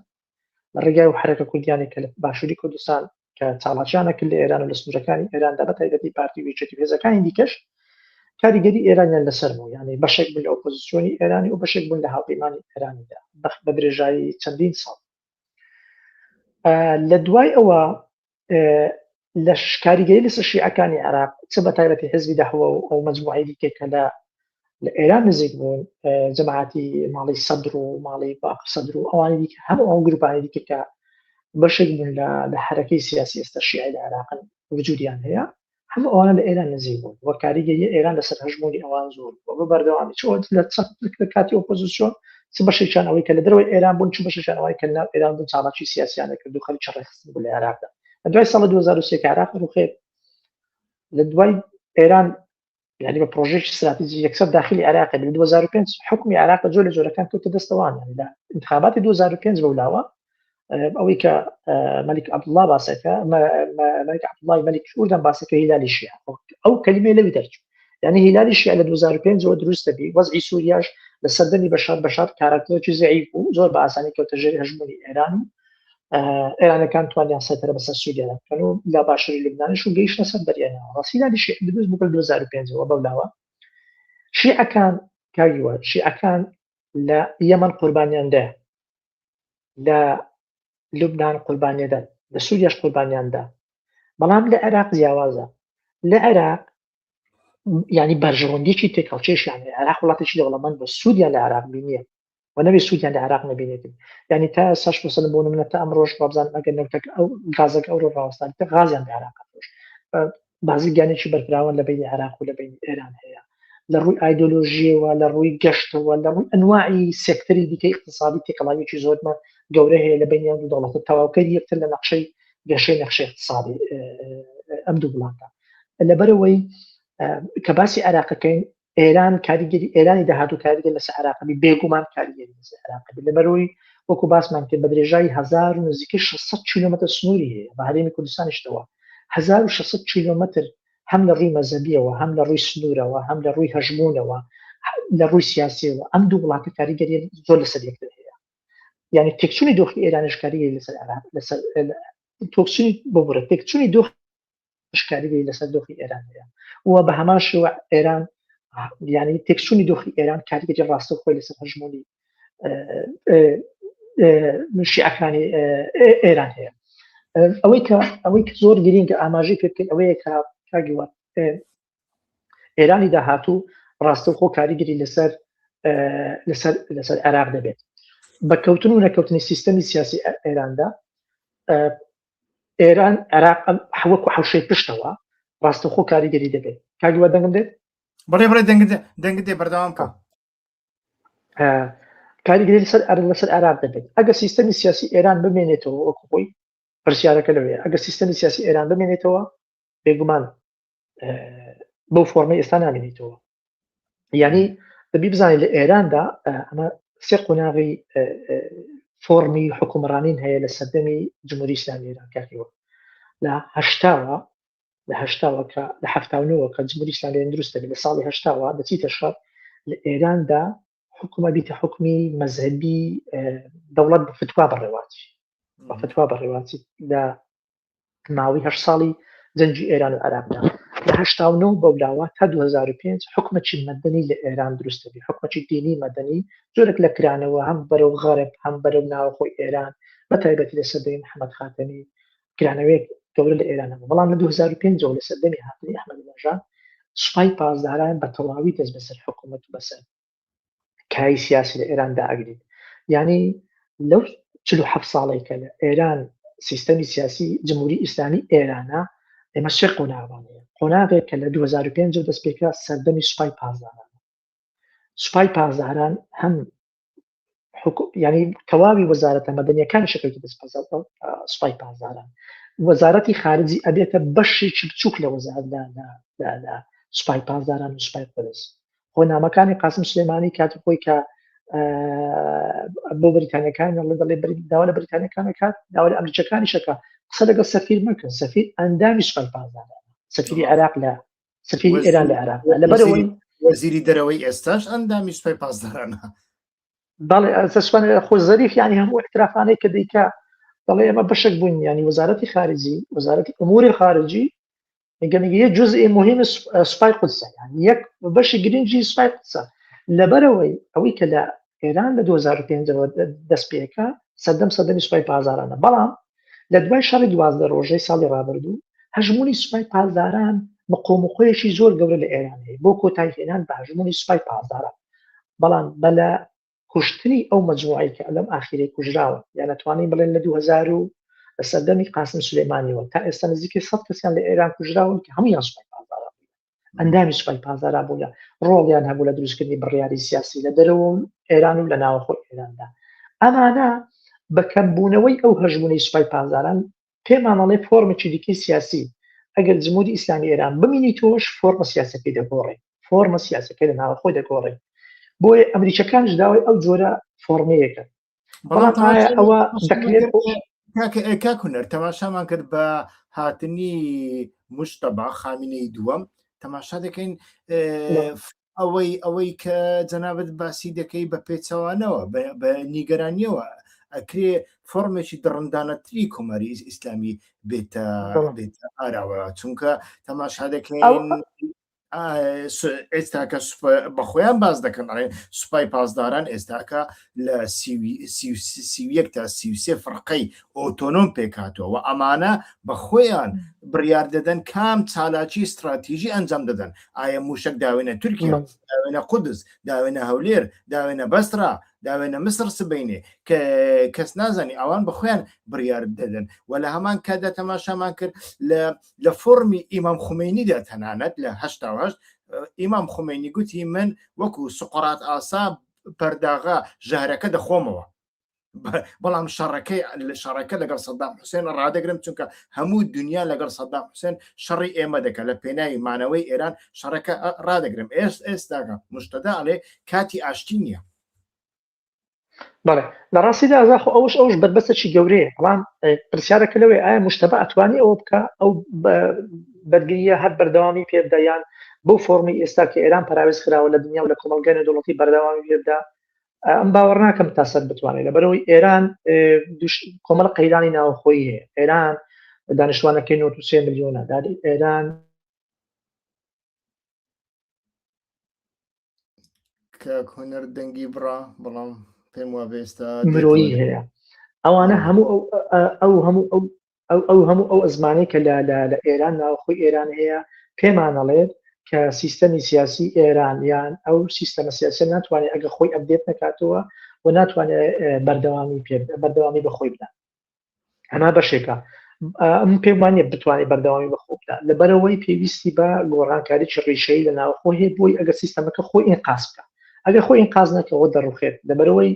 لە ڕێگای و حرەکە کوردیانی کە لە باشووری کوردستان کە چاڵاکیانە کرد لە ئێران و لە سنوورەکانی ئێراندا بە تایبەتی پارتی و یەکێتی هێزەکانی دیکەش کاریگەری ئێرانیان لەسەر بوو، یعنی بەشێک بوون لە ئۆپۆزیسیۆنی ئێرانی و بەشێک بوون لە هاوپەیمانی ئێرانیدا بە درێژایی چەندین ساڵ. لە دوای ئەوە لە کاریگەری لەسەر شیعەکانی عێراق چ بە تایبەتی حیزبی دەحوە و ئەو مەجموعەی دیکە لە ئێران نزیک بوون، جەماعەتی ماڵی سەدر و ماڵی باقی سەدر و ئەوانی دیکە هەموو ئەو گروپانی دیکە کە بەشێک بوون لە حرەکەی سیاسی ئێستا شیعی لە عێراقن وجودیان هەیە، هەموو ئەوانە لە ئێران نزیک بوون وە کاریگەری ئێران لەسەر هەژمۆنی ئەوان زۆر بوو بە بەردەوامی چۆ لە کاتی ئۆپۆزیسیۆن چ بەشێکیان ئەوەی کە لە دەرەوەی ئێران بوون، چ بەشێکیان ئەوەی کە لەناو ئێران بوون چاڵاکی سیاسیانە کرد و خەڵکی ڕێخستن بوو لە عێراقدا. لە دوای ساڵی 2003 کە عێراق ڕوخێت، لە دوای ئێران يعني بە پرۆژێکی استراتیژی یەکسەر داخلی عێراق لە 2005 حکومی عێراق جۆ لە جۆرەکان کەوتە دەستەوان، يعني لە انتخاباتی 2005 بەولاوە ئەوەی کە مەلیک عەبدوڵڵا باسەکە مەلیک عەبدوڵڵای مەلیک ئوردان باسەکە هیلالی شیعە، ئەو کەلیمەی لەوی دەرچوو، يعني هیلالی شیعە لە 2005 ەوە دروستە بی وەزعی سووریاش لە سەردەمی بەشار کارکتەرێکی زەعیف بوو، زۆر بە ئاسانی کەوتە ژێر هەژمۆنی ئێران و ئێرانەکان توانیان سەیطرە بەسەر سووریا بکەن و لا باشووری لوبنانیش و گەیشتە سەر دەریانەوە. ڕاستی هیلالی شیعە دروست بوو لە 2005 ەوە بەولاوە. شیعەکان کاریوە شیعەکان لە یەمەن قوربانیاندا، لە لوبنان قوربانیەدەن، لە سووریاش قوربانیاندا، بەڵام لە عێراق جیاوازە. لە عێراق يعني بەرژەوەندێکی تێکەڵچێشیانە، عێراق وڵاتێکی دەوڵەمەند بە سوودیان لە عێراق بینیە و نەبێ سوودیان لە عێراق نەبینێت، يعني تا ساش مثلا بۆ نمونە تا ئەمڕۆژ وابزان ئەگەر نەوتەکە ئەو غازەکە ئەوڕۆ ڕاوەستان تا غازیان لە عێراق دۆش بازی گیانێکی بەرپراون لە بینی عێراق و لە بینی ئێران هەیە، لە ڕووی ئایدۆلۆژیەوە، لە ڕووی گەشتەوە، لە ڕووی ئەنواعی سێکتەری دیکەی اقتصادی تێکەڵاویەکی زۆرمە گەورە هەیە لە بینیان دوو دەوڵەتە تەواوکەری یەکتر لە نەخشەی گەشەی نەخشەی اقتصادی ئەم دوو وڵاتە. لەبەرەوەی کە باسی عێراقەکەین، ئێران کاریگەری ئێرانی داهاتوو کاریگەر لەسەر عێراقی بێگومان کاریگەری لەسەر عێراقی، لەبەرەوەی وەکو باسمان کرد بە درێژایی 1600 کیلۆمەتر سنووری هەیە بە هەرێمی کوردستانیشتەوە، 1600 کیلۆمەتر هەم لە ڕووی مەزەبیەوە، هەم لە ڕووی سنوورەوە، هەم لە ڕووی هەژمونەوە، لە ڕووی سیاسیەوە، ئەم دوو وڵاتە کاریگەری زۆر لەسەر یەکتر هەیە. يعني تێکچوونی دۆخی ئێرانیش کاریگەری لەسەر عێراق لەسەر تۆکسینی بۆبرە تێکچوونی دۆخش کاریگەری لەسەر دۆخی ئێران هەیە و بە هەمان شێوە ئێران يعني تێکچوونی دۆخی ئێران کاریگەری ڕاستەوخۆی لەسەر هەژمۆنی شیعەکانی ئێران هەیە. ئەوەی کە زۆر گرینگە ئاماژەی پێ بکەین ئەوەیە کە کاگیوە ئێرانی داهاتوو ڕاستەوخۆ کاریگەری لەسەر عێراق دەبێت. بە کەوتن و نەکەوتنی سیستەمی سیاسی ئێراندا ئێران عێراق وەکو حەوشەی پشتەوە ڕاستەوخۆ کاریگەری دەبێت. کاگیوە دەنگم دێت؟ بەڵێ دەنگ دێ بەردەوام کە کاریگەری لەسەر عێراق دەبێت. ئەگە سیستەمی سیاسی ئێران بمێنێتەوە وەکو خۆی پرسیارەکە لەوەیە، ئەگە سیستەمی سیاسی ئێران بمێنێتەوە بێگومان بەو فۆرمەی ئێستا نامێنێتەوە. یعنی دەبی بزانێت لە ئێراندا ئەمە سێ قۆناغی فۆرمی حکومڕانین هەیە لە سەردەمی جمهوری ئیسلامی ئێران کاکیوە. لە هەشتاوە کە لە 79 کە جمهوری ئیسلامی دروستە لە ساڵی هەشتاوە دەچیتە شەڕ لە ئێراندا حکومە بیتە حکمی مەذهبی دەوڵەت بە فتوا بەڕێوەچی لە ماوەی 8 ساڵی جەنگی ئێران و عێراقدا. لە 89 بەولاوە تا 2005 حکومەتی مەدەنی لە ئێران دروستە بی، حکومەتی دینی مەدەنی زۆرێک لە کرانەوە هەم بەرەو غەرب هەم بەرەو ناوخۆی ئێران بە تایبەتی لە سەردەمی محەممەد خاتەمی کرانەوەیەک گەورە لە ئێرانەوە. بەڵام لە 2005 لە سەردەمی هاتنی ئەحمەدی نەژاد سوپای پازداران بە تەواوی دەست بەسەر حکومەت و بەسەر کاری سیاسی لە ئێراندا ئەگرێت. یعنی لەو 47 ساڵێکە لە ئێران سیستەمی سیاسی جمهوری ئیسلامی ئێرانە ئێمە سێ قۆناغانەیە. قۆناغێک کە لە 2005 دەست پێکرا سەردەمی سوپای پازداران. سوپای پازداران هەم يعني تەواوی وەزارەتە مەدەنیەکانی شەکەوتی دەست سوپای پازداران، وەزارەتی خارجی ئەبێتە بەشێکی بچووک لە وەزارەتدا لە سوپای پازداران و سوپای پۆلیس. خۆنامەکانی قاسم سلێمانی کاتی خۆی کە بۆ بریتانیەکان دەڵێ داوا لە بریتانیەکان کات داوا لە ئەمریکەکانی شەکە قسە لەگەڵ سەفیر مەکەن، سەفیر ئەندامی سوپای پازداران، سەفیری عێراق لە سەفیری ئێران لە عێراق لەبەرەوەی وەزیری دەرەوەی ئێستاش ئەندامی سوپای پازدارانە. بەڵێ خۆ زەریف یعنی هەموو احترافانەی کە دیکە دەڵێ ئەمە بەشێک بوون ینی وەزارەتی خارجی وەزارەتی ئەموری خارجی یەک جزئی مهم سوپای قودسە یعنی یەک بەشی گرنگی سوپای قودسە لەبەرەوەی ئەوەی کە لە ئێران لە 2005ەوە دەست پێکە سەدەمی سوپای پازارانە بەڵام لە دوای شەڕی 12 ڕۆژەی ساڵی ڕابردوو هەژمونی سوپای پازاران مقۆمقۆیەکی زۆر گەورە لە ئێران هەیە بۆ کۆتایهێنان بە هەژمونی سوپای پازاران بەڵام بەلە کوشتنی ئەو مەجموعەی کە لەم ئاخیرەی کوژراوە یان نەتوانین بڵێن لە 2000 لە سەردەمی قاسم سولەیمانیەوە تا ئێستا نزیکەی 100 کەسیان لە ئێران کوژراون کە هەمویان سوپای پازاران بوون ئەندامی سوپای پازاران بوون ڕۆڵیان هەبوو لە دروستکردنی بڕیاری سیاسی لە دەرەوە ئێران و لە ناوەخۆی ئێراندا ئەمانە بەکەمبوونەوەی ئەو هەژمونەی سوپای پازاران پێمان ئەڵێ فۆرمێکی دیکەی سیاسی ئەگەر جمهوری ئیسلامی ئێران بمینی تۆش فۆرمە سیاسەکەی دەگۆڕێ فۆرمە سیاسەکەی لە ناوەخۆی دەگۆڕێ بۆیە ئەمریکەکانش داوای ئەو جۆرە فۆرمەیەکە بەڵام ئەوە دەکرێت کاکوونەر تەماشامان کرد بە هاتنی موشتەبا خامینەی دووەم تەماشا دەکەین ئەوەی کە جەنابەت باسی دەکەی بە پێچەوانەوە بە نیگەرانیەوە ئەکرێ فۆرمێکی دڕندانەتری کۆماری ئیسلامی بێتە ئاراوە چونکە تەماشا دەکەین ئێستاکە بەخۆیان باز دەکەن سوپای پاسداران ئێستاکە لە 31 تا 33 فرقەی ئۆتۆنۆم پێکاتەوە و ئەمانە بەخۆیان بڕیار دەدەن کام چالاکی استراتیژی ئەنجام دەدەن ئایا موشک داوێنە تورکیا داوێنە قودس داوێنە هەولێر داوێنە بەسترا داوێنە مسر سبینێ کە کەس نازانی ئەوان بەخۆیان بڕیار دەدەن و لە هەمان کادا تەماشامان کرد لە فۆرمی ئیمام خومینیدا تەنانەت لە 88 ئیمام خومینی گوتی من وەکو سقڕات ئاسا پەرداغا ژارەکە دەخۆمەوە بەڵام شەڕەکە لەگەڵ سەدام حوسێن ڕادەگرم چونکە هەموو دنیا لەگەڵ سەدام حوسێن شەڕی ئێمە دەکە لە پێناوی مانەوەی ئێران شەڕەکە ڕادەگرم ئێستاکە موشتەدا ئەڵێ کاتی ئاشتی نییە بەڵێ لە ڕاستیدا ئازاخۆ ئەوش بەربەستێکی گەورەیە بەڵام پرسیارەکە لەوێ ئایا موشتەبە ئەتوانی ئەوە بکە ئەو بەرگریە هەر بەردەوامی پێدایان بۆ فۆرمی ئێستا کە ئێران پاراوێز کراوە لە دنیا و لە کۆمەلگای نێودەوڵەتی بەردەوامی پێدا ئەم باوەڕ ناکەم تا سەر بتوانێت لەبەرەوەی ئێران کۆمەڵ قەیرانی ناوخۆیی هەیە ئێران دانیشتوانەکەی 93 ملیۆنە ئێران هوەر دەنگی بڕا بەڵام پێم وابێ ئێستا مرۆیی هەیە ئەوانە هەموو ئەو ئەزمانەی کە لە ئێران ناوخۆی ئێران هەیە پێمانەڵێت کە سیستەمی سیاسی ئێران یان ئەو سیستەمە سیاسی ناتوانێت ئەگە خۆی ئەپدێت نکاتەوە و ناتوانێت بەردەوامی بەخۆی بدات ئەمە بەشێکە ئەم پێم وانیە بتوانێت بەردەوامی بەخۆ بدات لەبەرەوەی پێویستی بە گۆڕانکاریی ڕیشەی لە ناوخۆ هەیە بۆی ئەگەر سیستەمەکە خۆی ئینقاز بکە ئەگەر خۆی ئینقاز نەکەوە دەڕوخێت لەبەرەوەی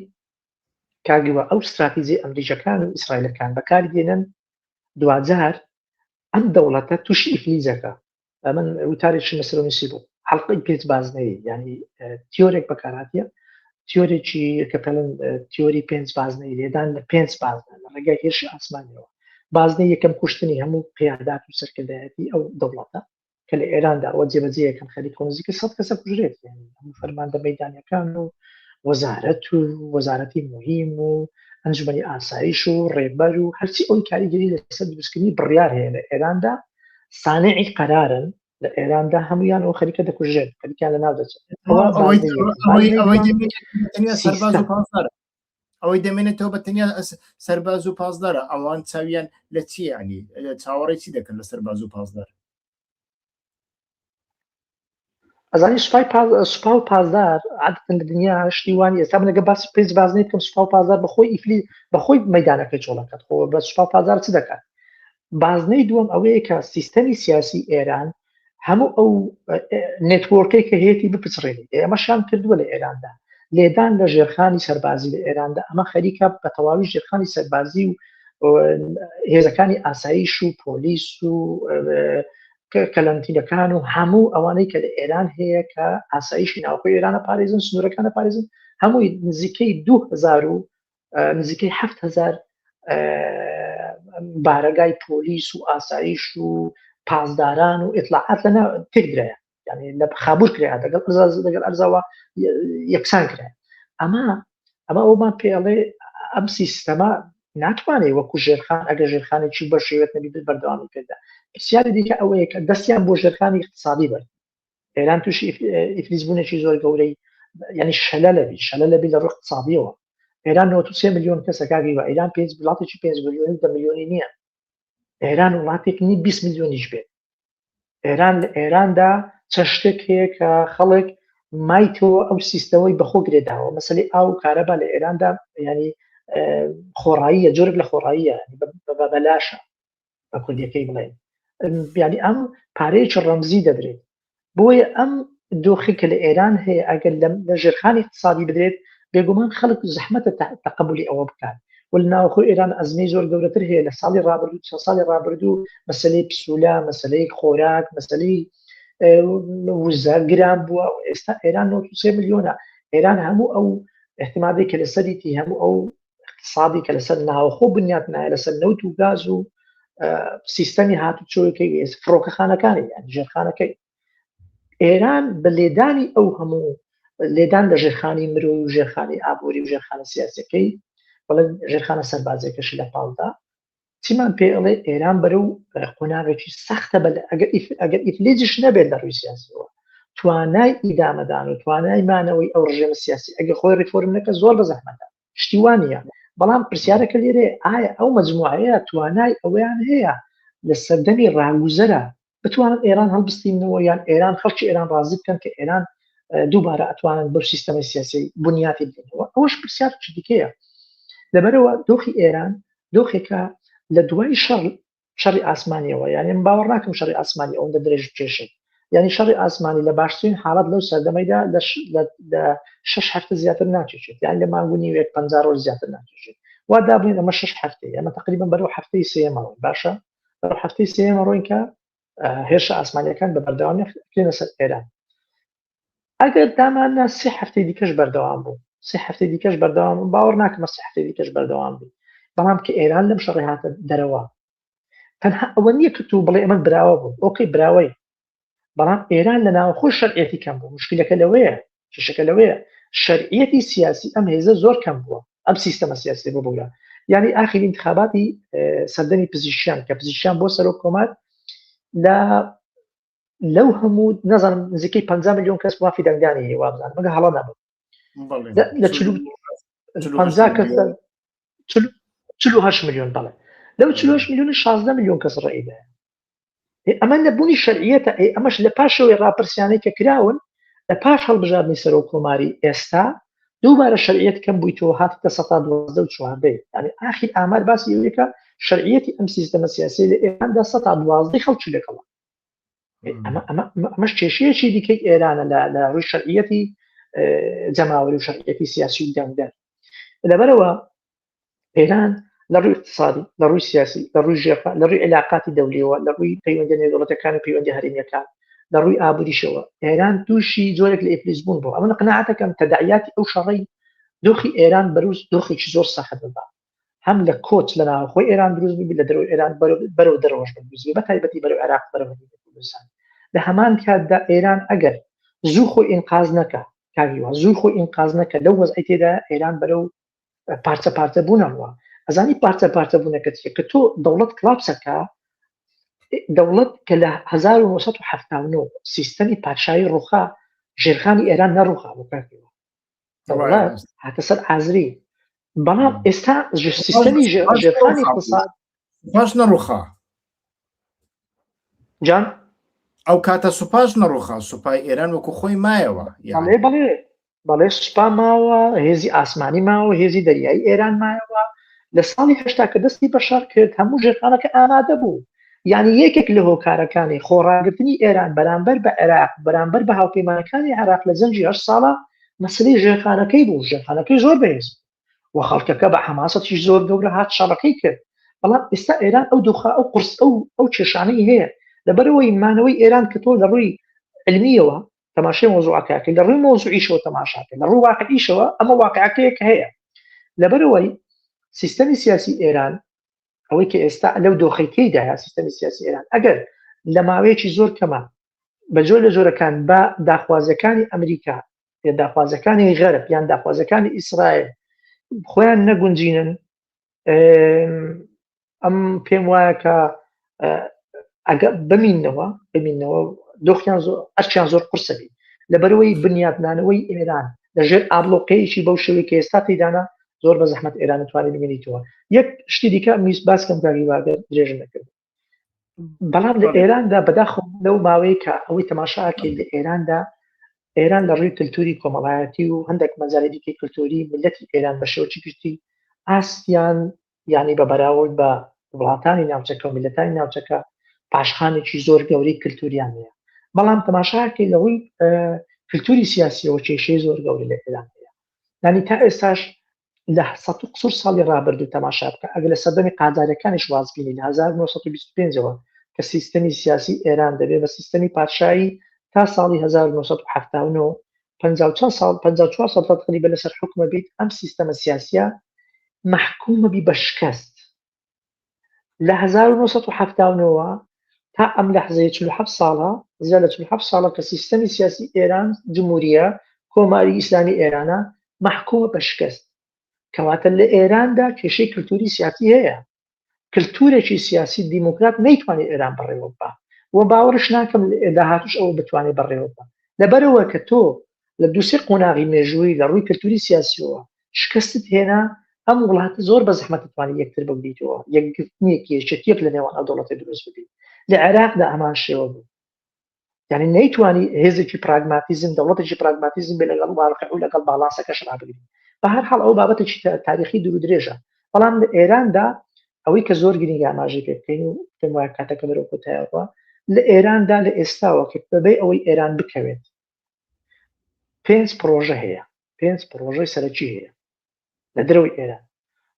کاگووە ئەو استراتیژی ئەمریکەکان و ئیسرائیلەکان بەکاری دێنن دوجار ئەم دەوڵەتە تووشی ئیفلیزەکە من وتارێکی مەسەرۆنیسی بوو حەڵقەی پێچ بازنەوەی ینی تیۆرێک بەکارهاتیە تیۆرێکی کە پێڵن تیۆری پێنج بازنەی لێدان لە پێنج بازنە لە ڕێگای هێرشی ئاسمانیەوە بازنەی یەکەم کوشتنی هەموو قیادات و سەرکردایەتی ئەو دەوڵەتە کە لە ئێراندا ئەوە جێبەجێیەکەن خەریکە نزیکە 100 کەسە کوژرێت هەموو فەرماندە مەیدانیەکان و وەزارەتی مهم و ئەنجومەنی ئاسایش و ڕێبەر و هەرچی ئەوی کاریگەری لەسەر دروستکردنی بڕیار هەیە لە ئێراندا سانعی قەرارن لە ئێراندا هەمویان ئەو خەریکە دەکوژێت خەریکیان لە ناو دەچێت ئەوەی دەمێنێتەوە بە تەنیا سەرباز و پاسدارە ئەوان چاویان لە چی ینی چاوەڕێی چی دەکەن لە سەرباز و پاسدار ئەزانی سوپا و پازدار عادەتەن لە دنیا شتیوانی ئێستا من لەگە باس پێنج بازنەی بکەم سوپا و پازدار بەخۆی مەیدانەکەی چۆڵەکەت خۆ بە سوپا و پازدار چ دەکات بازنەی دووەم ئەوەیە کە سیستەمی سیاسی ئێران هەموو ئەو نێتوۆرکەی کە هەیەی بپچڕێنی ئێمەشان کردووە لە ئێراندا لێدان لە ژێرخانی سەربازی لە ئێراندا ئەمە خەریکە بە تەواوی ژێرخانی سەربازی و هێزەکانی ئاسایش و پۆلیس و کەلەنتینەکان و هەموو ئەوانەی کە لە ئێران هەیە کە ئاسایشی ناوخۆی ئێرانە پارێزن سنوورەکانە پارێزن هەمووی نزیکەی 2000 و نزیکەی 7000 بارەگای پۆلیس و ئاسایش و پاسداران و ئیطلاعات لەنا تێکدرایە یعنی لە خابور کرا لەگەڵ ئەرزاوە یەکسان کرا ئەمە ئەومان پێڵێ ئەم سیستەمە ناتوانێت وەکو ژێرخان ئەگە ژێرخانێکی بە شێوێت نەبی بەردەوامی پێدا پرسیاری دیکە ئەوەیە کە دەستیان بۆ ژێرخانی اقتصادی بەر ئێران تووشی ئیفلیسبوونێکی زۆر گەورەی یعنی شەلە لەبی لە ڕوو اقتصادیەوە ئێران 93 ملیۆن کەسە کاگەیوە ئێران وڵاتێکی 5 ملیۆنی 10 ملیۆنی نییە ئێران وڵاتێک نی 20 ملیۆنیش بێت ئێران لە ئێراندا چ شتێک هەیە کە خەڵک مایتەوە ئەو سیستەوەی بەخۆ گرێداوە مەسەلەی ئاو کارەبا لە ئێراندا ینی خۆڕاییە جۆرێک لە خۆڕاییە بەلاشە بە کوردیەکەی بڵێن ینی ئەم پارەیەکی ڕەمزی دەدرێت بۆیە ئەم دۆخی کە لە ئێران هەیە ئەگەر لە ژێرخانی اقتصادی بدرێت بێگومان خەڵک زەحمەتە تەقبولی ئەوە بکات وە ناوخۆ ئێران ئەزمەی زۆر گەورەتر هەیە لە ساڵی ڕابردوو چەند ساڵی ڕابردوو مەسەلەی پسولا مەسەلەی خۆراک مەسەلەی وزە گران بووە ئێستا ئێران 93 ملیۆنە ئێران هەموو ئەو احتیمادی کە لەسەریتی هەموو ئەو اقتصادی کە لەسەر ناوخۆ بنیات نایە لەسەر نەوت و گاز و سیستەمی هاتوچۆیەکەی فڕۆکەخانەکانی یانی ژێرخانەکەی ئێران بە لێدانی ئەو هەموو لێدان لە ژێرخانی مرۆ و ژێرخانی ئابووری و ژێرخانە سیاسەکەی بەڵێ ژێرخانە سەربازێکەشی لە پاڵدا چیمان پێڵێ ئێران بەرەو قۆناغێکی سەختە ئەگەر ئیفلیجش نەبێت لە ڕووی سیاسیەوە توانای ئیدامەدان و توانای مانەوەی ئەو ڕژێمە سیاسی ئەگە خۆی ڕیفۆرم نەکە زۆر بە زەحمەتە شتیوانە بەڵام پرسیارەکە لێرێ ئایا ئەو مەجموعەیە توانای ئەویان هەیە لە سەردەمی ڕاگوزەرە بتوانن ئێران هەڵبستینەوە یان ئێران خەڵکی ئێران ڕازی بکەن کە ئێران دووبارە ئەتوانن بەو سیستەمە سیاسی بنیاتی بێنەوە ئەوەش پرسیارێکی دیکەیە لەبەرەوە دۆخی ئێران دۆخێکە لە دوای شەڕی ئاسمانیەوە یعنی من باوەڕ ناکەم شەڕی ئاسمانی ئەوەندە درێژ بکێشێت یعنی شەڕی ئاسمانی لە باشترین حاڵەت لەو سەردەمەیدا لە 6 هەفتە زیاتر ناچێت یعنی لە مانگونی 50 ڕۆژ زیاتر ناچێت وا دابووین ئەمە 6 هەفتەیە ئەمە تقریبا بەرەو هەفتەی سێمەوە باشە بەرەو هەفتەی سێمە ڕۆین کە هێرشە ئاسمانیەکان بە بەردەوامی کردنە سەر ئێران ئەگەر دامانە 3 هەفتەی دیکەش بەردەوام بوو 3 هەفتەی دیکەش بەردەوام باوەڕ ناکەم 3 هەفتەی دیکەش بەردەوام بوو بەڵام کە ئێران لەم شەڕی هاتە دەرەوە تەنها ئەوە نییە کە تو بڵێ ئەمە براوە بوو ئۆکەی براوەی بەڵام ئێران لە ناوخۆ شەرعیەتی کەم بوو مشکلەکە لەوەیە کێشەکە لەوەیە شەرعیەتی سیاسی ئەم هێزە زۆر کەم بووە ئەم سیستەمە سیاسی بووە یعنی ئاخری انتخاباتی سەردەمی پزیشکیان کە پزیشکیان بۆ سەرۆک کۆمەڵ لەو هەموو نەزانم نزیکەی 50 ملیۆن کەس وافی دەنگدانی هەیە وابزانم مەگە هەڵا نەبوو لە 50 کەس 48 ملیۆن بەڵێ لەو 48 ملیۆن 16 ملیۆن کەس ڕێیدا ئەمە نەبوونی شەرعیەتە ئەمەش لە پاشەوەی ڕاپرسیانەی کە کراون لە پاش هەڵبژاردننی سەرۆک کۆماری ئێستا دووبارە شەرعیەت کەم بوویتەوە هاتە 12 یعنی ئاخر ئامار باسی ئەوەیە شەرعیەتی ئەم سیستەمە سیاسی لە ئێراندا 12 خەڵکی لەگەڵە ئەمەش کێشەیەکی دیکەی ئێرانە لە ڕووی شەرعیەتی جەماوەری و شەرعیەتی سیاسی و دەنگدار لەبەرەوە ئێران لە ڕووی اقتصادی لە ڕووی سیاسی لە ڕووی ژێرخان لە ڕووی علاقاتی دەولیەوە لە ڕووی پەیوەندی نێودەوڵەتەکان و پەیوەندی هەرێمیەکان لە ڕووی ئابووریشەوە ئێران تووشی جۆرێک لە ئیفلیسبوون بوو ئەمە قەناعەتەکەم تەداعیاتی ئەو شەڕەی دۆخی ئێران بەروز دۆخێکی زۆر سەخت بوو هەم لە کۆچ لە ناوخۆی ئێران دروست بوو لە دەرەوەی ئێران بەرەو دەرەوەش دروست بوو بە تایبەتی بەرەو عێراق بەرەو کوردستان لە هەمان کاتدا ئێران ئەگەر زوو خۆی ئینقاز نەکە کاگیوە زوو خۆی ئینقاز نەکە لەو وەزعی تێدا ئێران بەرەو پارچە پارچە بوونەوە ئەزانی پارچە پارچە بوونەکە کە تۆ دەوڵەت کڵاپسەکە دەوڵەت کە لە 1970 سیستەمی پادشایی ڕووخا ژێرخانی ئێران نەڕووخا بکاتەوە دەوڵەت هاتە سەر ئازری بەڵام ئێستا سیستەمی ژێرخانی اقتصاد باش نەڕووخا جان ئەو کاتە سوپاش نەڕووخا سوپای ئێران وەکو خۆی مایەوە بەڵێ سوپا ماوە هێزی ئاسمانی ماوە هێزی دەریایی ئێران مایەوە لە ساڵی هەشتا کە دەستی بەشار کرد هەموو ژێرخانەکە ئامادە بوو یعنی یەکێک لە هۆکارەکانی خۆڕاگرتنی ئێران بەرامبەر بە عێراق بەرامبەر بە هاوپەیمانەکانی عێراق لە زەنجی 8 ساڵە مەسلەی ژێرخانەکەی بوو ژێرخانەکەی زۆر بەهێز و خەڵکەکە بە حەماسەتی زۆر گەورە هات شەڕەکەی کرد بەڵام ئێستا ئێران ئەو دۆخە ئەو قورس ئەو کێشانەی هەیە لەبەرەوەی مانەوەی ئێران کە تۆ لە ڕووی علمیەوە تەماشای مۆزوعەکەی لە ڕووی مۆزوعیشەوە تەماشاکە لە ڕووی واقعیشەوە ئەمە واقعەکەیەک هەیە لەبەرەوەی سیستەمی سیاسی ئێران ئەوەی کە ئێستا لەو دۆخەکەیدایا سیستەمی سیاسی ئێران ئەگەر لە ماوەیەکی زۆر کەمە بە جۆر لە جۆرەکان بە داخوازەکانی ئەمریکا یا داخوازەکانی غەرب یان داخوازەکانی ئیسرائیل خۆیان نەگونجینن ئەم پێم وایە کە بمینەوە دۆخیان ئەرچیان زۆر قورسەبی لەبەرەوەی بنیادنانەوەی ئێران لەژێر ئابلۆقەیەکی بەو شێوەی کە ئێستا تێدانا زۆر بە زەحمەت ئێران نتوانێت ببینیتەوە. یەک شتی دیکە باسکەم گاریواگە درێژ نەکرد، بەڵام لە ئێراندا بەداخۆ لەو ماوەیە کە ئەوەی تەماشاکەی لە ئێران لە ڕووی کللتوری کۆمەڵایەتی و هەندێک مەزاری دیکەی کللتوری ملەتی ئێران بە شێوەی گشتی ئاستیان یعنی بە بەراورد بە وڵاتانی ناوچەکە و میلەتانی ناوچەکە پاشخانێکی زۆر گەورەی کللتوریان هەیە، بەڵام تەماشاکەی لەوەی کللتوری سیاسیەوە کێشەی زۆر گەورە لە ئێران هەیە. یعنی تا ئێستاش لە 100 ساڵی ڕابردوو تەماشا بکە ئەگەر لە سەردەمی قاجاریەکانیش وازبینی لە 1925ەوە کە سیستەمی سیاسی ئێران دەبێت بە سیستەمی پادشایی تا ساڵی 1970 54 ساڵ تقریبا لەسەر حکومە بیت، ئەم سیستەمە سیاسیە محکومەبی بە شکست. لە 1970 تا ئەم لەحزەیە 47 ساڵە زیاد لە 47 ساڵە کە سیستەمی سیاسی ئێران جمهوریە کۆماری ئیسلامی ئێرانە محکومە بە شکست، کەواتە لە ئێراندا کێشەی کللتوری سیاسی هەیە. کللتورێکی سیاسی دیموکرات نەیتوانێت ئێران بەڕێوە بە و باوەڕش ناکەم داهاتوش ئەوە بتوانێت بەڕێوە بە، لەبەرەوە کە تۆ لە دووسێ قۆناغی مێژووی لە ڕووی کللتوری سیاسیەوە شکستت هێنا، ئەم وڵاتە زۆر بە زەحمەت دەتوانێت یەکتر ببیتەوە، یەکگرتنیەکی یەکێک لە نێوان ئەو دەوڵەتە دروست ببیت. لە عێراقدا ئەمان شێوە بوو، یعنی نەیتوانی هێزێکی پراگماتیزم دەوڵەتێکی پراگماتیزم بێ لەگەڵ واقع و لەگەڵ باڵانسەکەش ڕابگرین. بە هەر حاڵ ئەو بابەتێکی تاریخی دوور و درێژە، بەڵام لە ئێراندا ئەوەی کە زۆر گرنگی ئاماژەی پێ بکەین و پێم وایە کاتەکە بەرەو کۆتاییەوە لە ئێراندا لە ئێستاوە کە بەبێ ئەوەی ئێران بکەوێت 5 پرۆژە هەیە، 5 پرۆژەی سەرەکی هەیە لە دەرەوەی ئێران.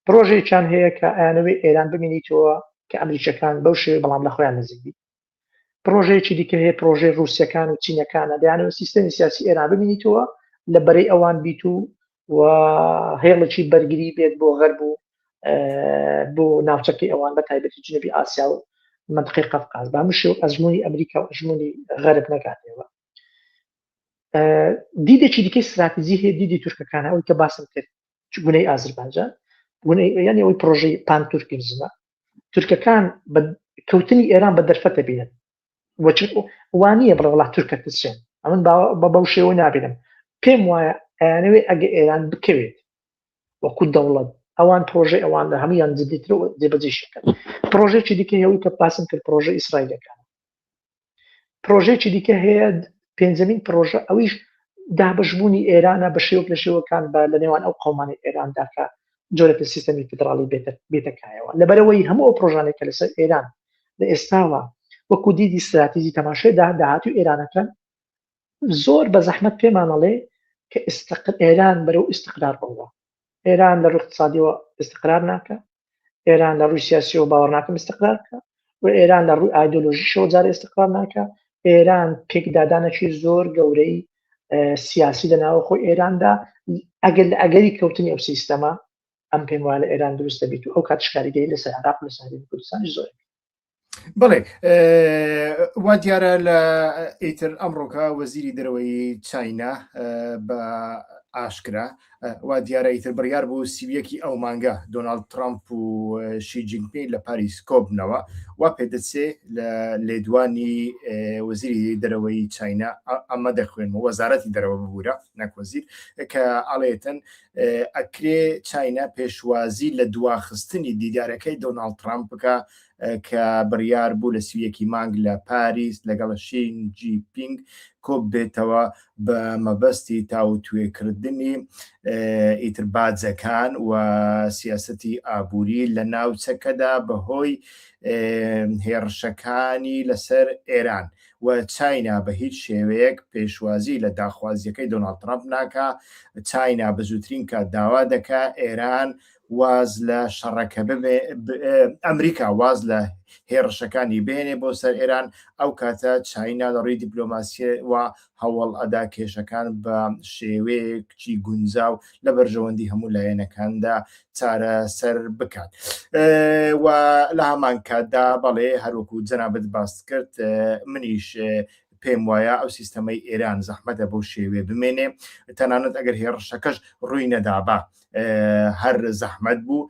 پرۆژێکیان هەیە کە ئایانەوەی ئێران ببینیتەوە کە ئەمریکەکان بەو شێوەیە بەڵام لە خۆیان نزیک. پرۆژەیەکی دیکە هەیە پرۆژەی رووسیەکان و چینەکانە، دەیانەوە سیستەمی سیاسی ئێران ببینیتەوە لە بەرەی ئەوان بیت و هێڵێکی بەرگری بێت بۆ غەرب و بۆ ناوچەکەی ئەوان بە تایبەتی جنوبی ئاسیا و منطقەی قەفقاز بە هەموو شێوە ئەزموونی ئەمریکا و ئەزموونی غەرب نەکاتەوە. دیدێکی دیکەی استراتیژی هەیە، دیدی تورکەکانە، ئەوەی کە باسم کرد گونەی ئازربایجان، یعنی ئەوەی پرۆژەی پان تورکیزمە. تورکەکان بە کەوتنی ئێران بە دەرفەتە بینن، وانییە بڵێ وڵات تورکە تسرێن، ئەمن بە بەو شێوە نابێنم. پێم وایە ئەیانەوێ ئەگە ئێران بکەوێت وەکو دەوڵەت، ئەوان پرۆژەی ئەوان لە هەمویان جدیترەوە جێبەجێشەکەن. پرۆژێکی دیکە هەیەی کە باسم کرد پرۆژە ئیسرائیلەکان. پرۆژێکی دیکە هەیە پێنجەمین پرۆژە ئەویش دابەشبوونی ئێرانە بە شێوەک لە شێوەکان بە لە نێوان ئەو قەومانی ئێراندا کە جۆرەکە سیستەمی فدراڵی بێتەکایەوە. لەبەرەوەی هەموو ئەو پرۆژانێک کە لەسەر ئێران لە ئێستاوە وەکو دیدی استراتیژی تەماشای داهاتوی ئێرانەکەن زۆر بە زەحمەت پێمانەڵێ کە ئێران بەرەو ئیستقرار بەوە. ئێران لە ڕووی اقتصادیەوە استقرار ناکە، ئێران لە ڕووی سیاسیەوە باوەڕ ناکەم استقرار بکە، و ئێران لە ڕووی ئایدۆلۆژیشەوە جارێ استقرار ناکە. ئێران پێکدادانێکی زۆر گەورەی سیاسی لە ناوە خۆی ئێراندا ئەگەر لە ئەگەری کەوتنی ئەو سیستەمە ئەم پێم وایە لە ئێران دروست دەبێت و ئەو کاتشکاریگەی لەسەر عێراق و لەسەر کوردستان زۆر. بڵێ وا دیارە لە ئیتر ئەمڕۆکە وەزیری دەرەوەی چاینا بە ئاشکرا وا دیارە ئیتر بڕیار بوو سیویەکی ئەو مانگە دۆناڵد ترامپ و شی جینپینگ لە پاریس کۆبنەوە وا پێدەچێ لە لێدوانی وەزیری دەرەوەی چاینا ئەمە دەخوێنەوە وەزارەتی دەرەوە ببوورە نەکوەزیر کە ئاڵێتن ئەکرێ چاینا پێشوازی لە دواخستنی دیدارەکەی دۆناڵد ترامپ بکە کە بڕیار بوو لە سویەکی مانگ لە پاریس لەگەڵ شی جینپینگ کۆب بێتەوە بە مەبەستی تاوتوێکردنی ئیتر باجەکان و سیاسەتی ئابووری لە ناوچەکەدا بەهۆی هێرشەکانی لەسەر ئێران و چاینا بە هیچ شێوەیەک پێشوازی لە داخوازیەکەی دۆناڵد ترامپ ناکە. چاینا بە زووترین کات داوا دەکا ئێران واز لە شەڕەکە ئەمریکا واز لە هێرشەکانی بێنێ بۆ سەر ئێران. ئەو کاتە چاینا لە ڕووی دیپلۆماسیە و هەوڵ ئەدا کێشەکان بە شێوەیەکی گونجاو لە بەرژەوەندی هەموو لایەنەکاندا چارە سەر بکات. و لە هەمان کاتدا بەڵێ هەروەکو جەنابەت باس کرد منیش پێم وایە ئەو سیستەمەی ئێران زەحمەتە بەو شێوێ بمێنێ تەنانەت ئەگەر هێرشەکەش ڕووی نەدابا هەر زەحمەت بوو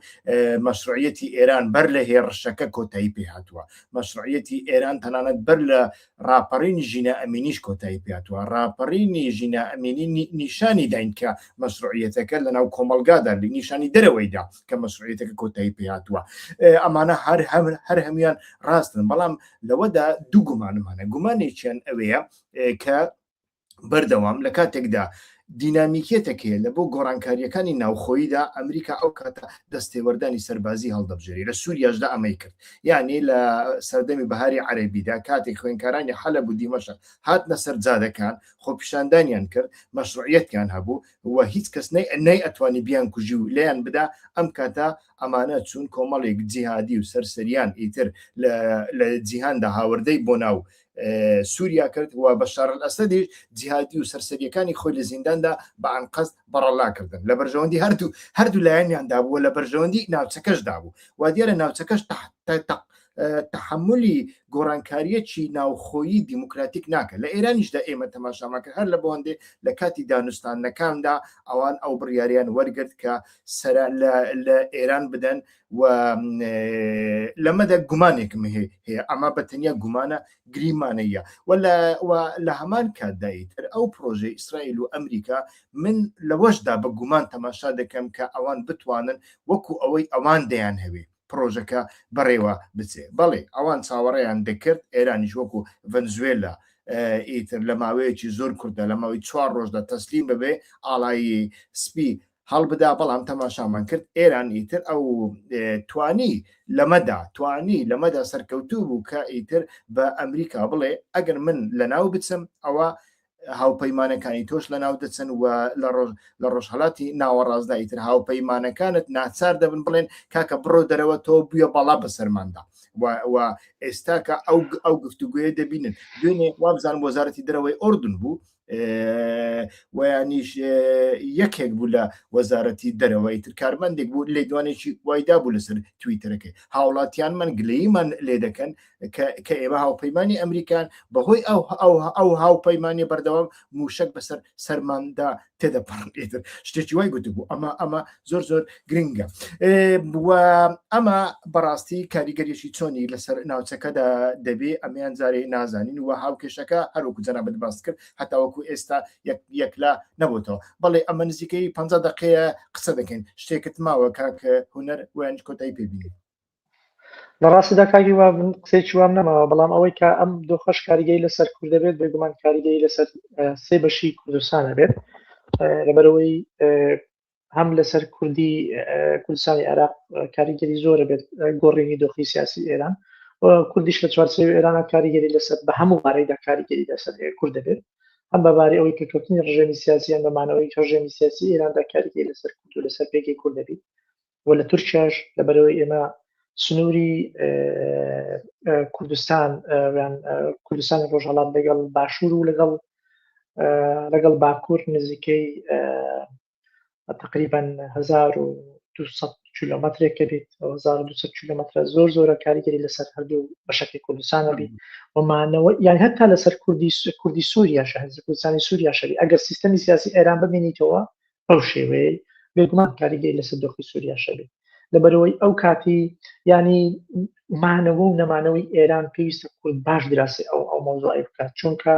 مەشروعەتی ئێران بەر لە هێرشەکە کۆتایی پێ هاتووە مەشروعەتی ئێران تەنانەت بەر لە ڕاپەڕینی ژینە ئەمینیش کۆتایی پێ هاتووە ڕاپەڕینی ژینە ئەمینی نیشانی داین کە مەشروعەتەکە لەناو کۆمەلگادا نیشانی دەرەوەیدا کە مەشروعەتەکە کۆتایی پێ هاتووە ئەمانە هەر هەمویان ڕاستن بەڵام لەوەدا دوو گومانمانە گومانێکیان ئەوەیە کە بەردەوام لە کاتێکدا دینامیکێتەکەیە لە بۆ گۆڕانکاریەکانی ناوخۆییدا ئەمریکا ئەو کاتە دەستێوەردانی سەربازی هەڵدەبژێری لە سووریاشدا ئەمەی کرد یعنی لە سەردەمی بەهاری عەرەبیدا کاتێک خوێندکارانی حەلەب و دیمەشق هاتنە سەر جادەکان خۆپیشاندانیان کرد مەشروعیەتیان هەبوو و هیچ کەس نەیئەتوانی بیان کوژی و لێیان بدا ئەم کاتە ئەمانە چوون کۆمەڵێک جیهادی و سەرسەریان ئیتر لە جیهاندا هاوردەی بۆ ناو سووریا کرد و بەشار ئەسەدیش جیهادی و سەرسەریەکانی خۆی لە زینداندا بە ئەنقەست بەڕەڵاکردن لە بەرژەوەندی هەردوو لایەنیاندا بووە لە بەرژەوەندی ناوچەکەشدا بوو و دیارە ناوچەکەش تحملی گۆڕانکاریەکی ناوخۆیی دیموکراتیک ناکە لە ئێرانیشدا ئێمە تەماشاماکە هەر لە بۆندێ لە کاتی دانوستانەکاندا ئەوان ئەو بڕیاریان وەرگرت کە لە ئێران بدەن و لەمەدا گومانێکم هەیە ئەمە بەتەنیا گومانە گریمانەیە لە هەمان کاتداییتر ئەو پرۆژه ئیسرائیل و ئەمریکا من لەوەشدا بە گومان تەماشا دەکەم کە ئەوان بتوانن وەکو ئەوەی ئەوان دەیان هەوێ پرۆژەکە بەڕێوە بچێ بەڵێ ئەوان چاوەڕێیان دەکرد ئێرانیش وەکو ڤەنزوێلا ئیتر لە ماوەیەکی زۆر کوردە لە ماوەی 4 ڕۆژدا تەسلیم ببێ ئاڵایی سپی هەڵبدا بەڵام تەماشامان کرد ئێران ئیتر ئەو توانی لەمەدا سەرکەوتوو بوو کە ئیتر بە ئەمریکا بڵێ ئەگەر من لەناو بچم ئەوە هاوپەیمانەکانی تۆش لەناو دەچن و لە ڕۆژهەڵاتی ناوەڕاستدا ئیتر هاوپەیمانەکانت ناچار دەبن بڵێن کاکە بڕۆ دەرەوە تۆ بووە بەڵا بەسەرماندا و ئێستاکە ئەو گفتوگوێ دەبینن دوێنێ وابزان وەزارەتی دەرەوەی ئۆردن بوو ویانیش یەکێک بوو لە وەزارەتی دەرەوەی تر کارمەندێک بوو لێدوانێکی وایدا بوو لەسەر تویتەرەکەی هاوڵاتیانمان گلەیمان لێ دەکەن کە ئێمە هاوپەیمانی ئەمریکان بەهۆی ئەو هاوپەیمانی بەردەوام موشک بەسەر سەرماندا تێدەپەڕێتر شتێکی وای گوت بوو ئەمە زۆر زۆر گرنگە ئەمە بەڕاستی کاریگەریەکی چۆنی لەسەر ناوچەکەدا دەبێ ئەمیان جارێ نازانین و هاوکێشەکە هەروکو جەنابەت باس کرد هەتا وەکو ئێستا یەکلا نەبووتەوە بەڵێ ئەمە نزیکەی 50 دقەیە قسە دەکەین شتێکت ماوە کاکە هونەر ویان کۆتایی پێبینی لە ڕاستیدا کاکی وا قسێکی وام نەماوە بەڵام ئەوەی کە ئەم دۆخەش کاریگەری لەسەر کوردە بێت بێگومان کاریگەری لەسەر سێ بەشی کوردستانە بێت لەبەرەوەی هەم لەسەر کوردستانی عێراق کاریگەری زۆرە بێت گۆڕینی دۆخی سیاسی ئێران کوردیش لە چوارچێوی ئێرانە کاریگەری لەسەر بە هەموو بارەیدا کاریگەری لەسەر کورد دەبێت هەم بەبارەی ئەوەی کە کەوتنی ڕژێمی سیاسییان بەمانەوەی ڕژێمی سیاسی ئێراندا کاریگەری لەسەر کورد و لەسەر پێکی کورد دەبێت و لە تورکیاش لەبەرەوەی ئێمە سنووری کوردستانی ڕۆژهەڵات لەگەڵ باشوور و لەگەڵ باکوور نزیکەی تقریبا 1200 کیلۆمەترێکە بێت 1200 کیلۆمەتر زۆرە کاریگەری لەسەر هەردوو بەشەکەی کوردستانە بێت ومانەوە یان هەتا لەسەر کوردی سووریاشە هەرزی کوردستانی سووریاشەبی ئەگەر سیستەمی سیاسی ئێران ببینیتەوە ئەو شێوەیە بێگومان کاریگەری لەسەر دۆخی سووریاشەبێت لەبەرەوەی ئەو کاتی ینی مانەوە و نەمانەوەی ئێران پێویستە کورد باش دراسی ئەو مۆزوعی بکات چونکە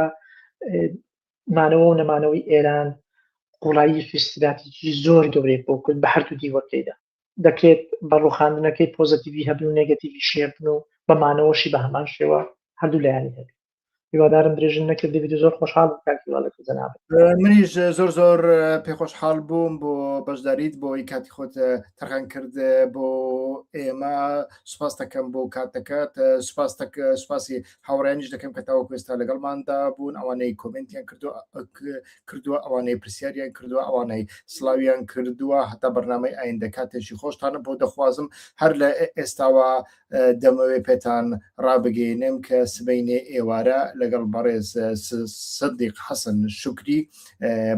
مانەوە و نەمانەوەی ئێران قوڵایی استراتیجی زۆر گەورەی بۆ کورد بە هەردوو دیوەکەیدا دەکرێت بە ڕوخاندنەکەی پۆزیتیڤی هەبن و نێگەتیڤی شێبن و بەمانەوەشی بە هەمان شێوە هەردوو لایانی هەبێت هیوادارم درێژن نەکردی زۆر خۆشحاڵ کاکیواڵەکە جەنابەت منیش زۆر پێخۆشحاڵ بووم بۆ بەشداریت بۆی کاتی خۆت تەرخان کرد بۆ ئێمە سوپاس دەکەم بۆ کاتەکەت سوپاسی هاوڕێنیش دەکەم کە تاوەکو ئێستا لەگەڵماندا بوون ئەوانەی کۆمنتیان کردووە ئەوانەی پرسیاریان کردووە ئەوانەی سلاویان کردووە هەتا بەرنامەی ئایندە کاتێکی خۆشتانە بۆ دەخوازم هەر لە ئێستاوە دەمەوێت پێتان ڕابگەینم کە سبەینێ ئێوارە لەگەڵ بەڕێز سەدیق حەسەن شوکری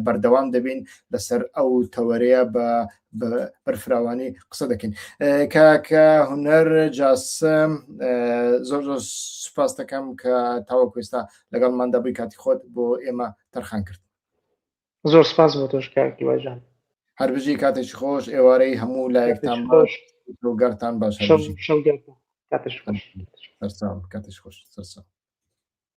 بەردەوام دەبین لەسەر ئەو تەوەرەیە بە بەرفراوانی قسە دەکەین. کاکە هونەر جاسم زۆر زۆر سوپاس دەکەم کە تاوەکو ئێستا لەگەڵمان دەبووی، کاتی خۆت بۆ ئێمە تەرخان کرد. زۆر سپاس بۆ تۆش کاکی واژان. هەربژی کاتێکی خۆش، ئێوارەی هەموو لایەکتان باش، گەرتان باش، شەو گەرتان. کاتش خۆش. سەرچاو، کاتش خۆش، سەرچاو.